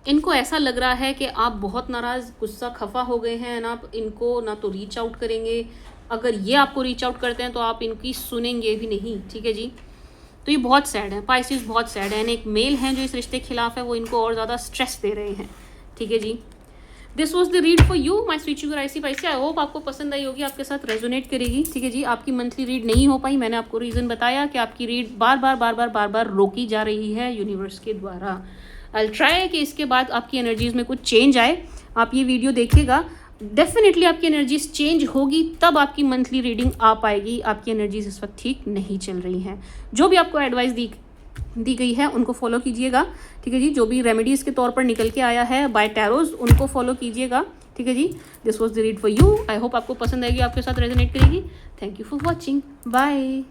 इनको ऐसा लग रहा है कि आप बहुत नाराज़, गुस्सा, खफा हो गए हैं, ना आप इनको ना तो रीच आउट करेंगे, अगर ये आपको रीच आउट करते हैं तो आप इनकी सुनेंगे भी नहीं, ठीक है जी। तो ये बहुत सैड है, पाइसेस बहुत सैड है। एक मेल हैं जो इस रिश्ते के खिलाफ है, वो इनको और ज़्यादा स्ट्रेस दे रहे हैं, ठीक है जी। This was the read for you my sweet sugar icy picey. I hope आपको पसंद आई होगी, आपके साथ रेजोनेट करेगी, ठीक है जी। आपकी मंथली रीड नहीं हो पाई, मैंने आपको रीज़न बताया कि आपकी रीड बार बार रोकी जा रही है यूनिवर्स के द्वारा। आई ट्राई कि इसके बाद आपकी एनर्जीज़ में कुछ चेंज आए। आप ये वीडियो देखिएगा, डेफिनेटली आपकी एनर्जीज चेंज होगी, तब आपकी मंथली रीडिंग आ पाएगी। आपकी एनर्जीज इस वक्त ठीक नहीं चल रही हैं। जो भी आपको एडवाइस दी गई है उनको फॉलो कीजिएगा, ठीक है जी। जो भी रेमेडीज़ के तौर पर निकल के आया है बाय टैरोज, उनको फॉलो कीजिएगा, ठीक है जी। This was the read for you. I hope आपको पसंद आएगी, आपके साथ रेजोनेट करेगी। Thank you for watching, bye.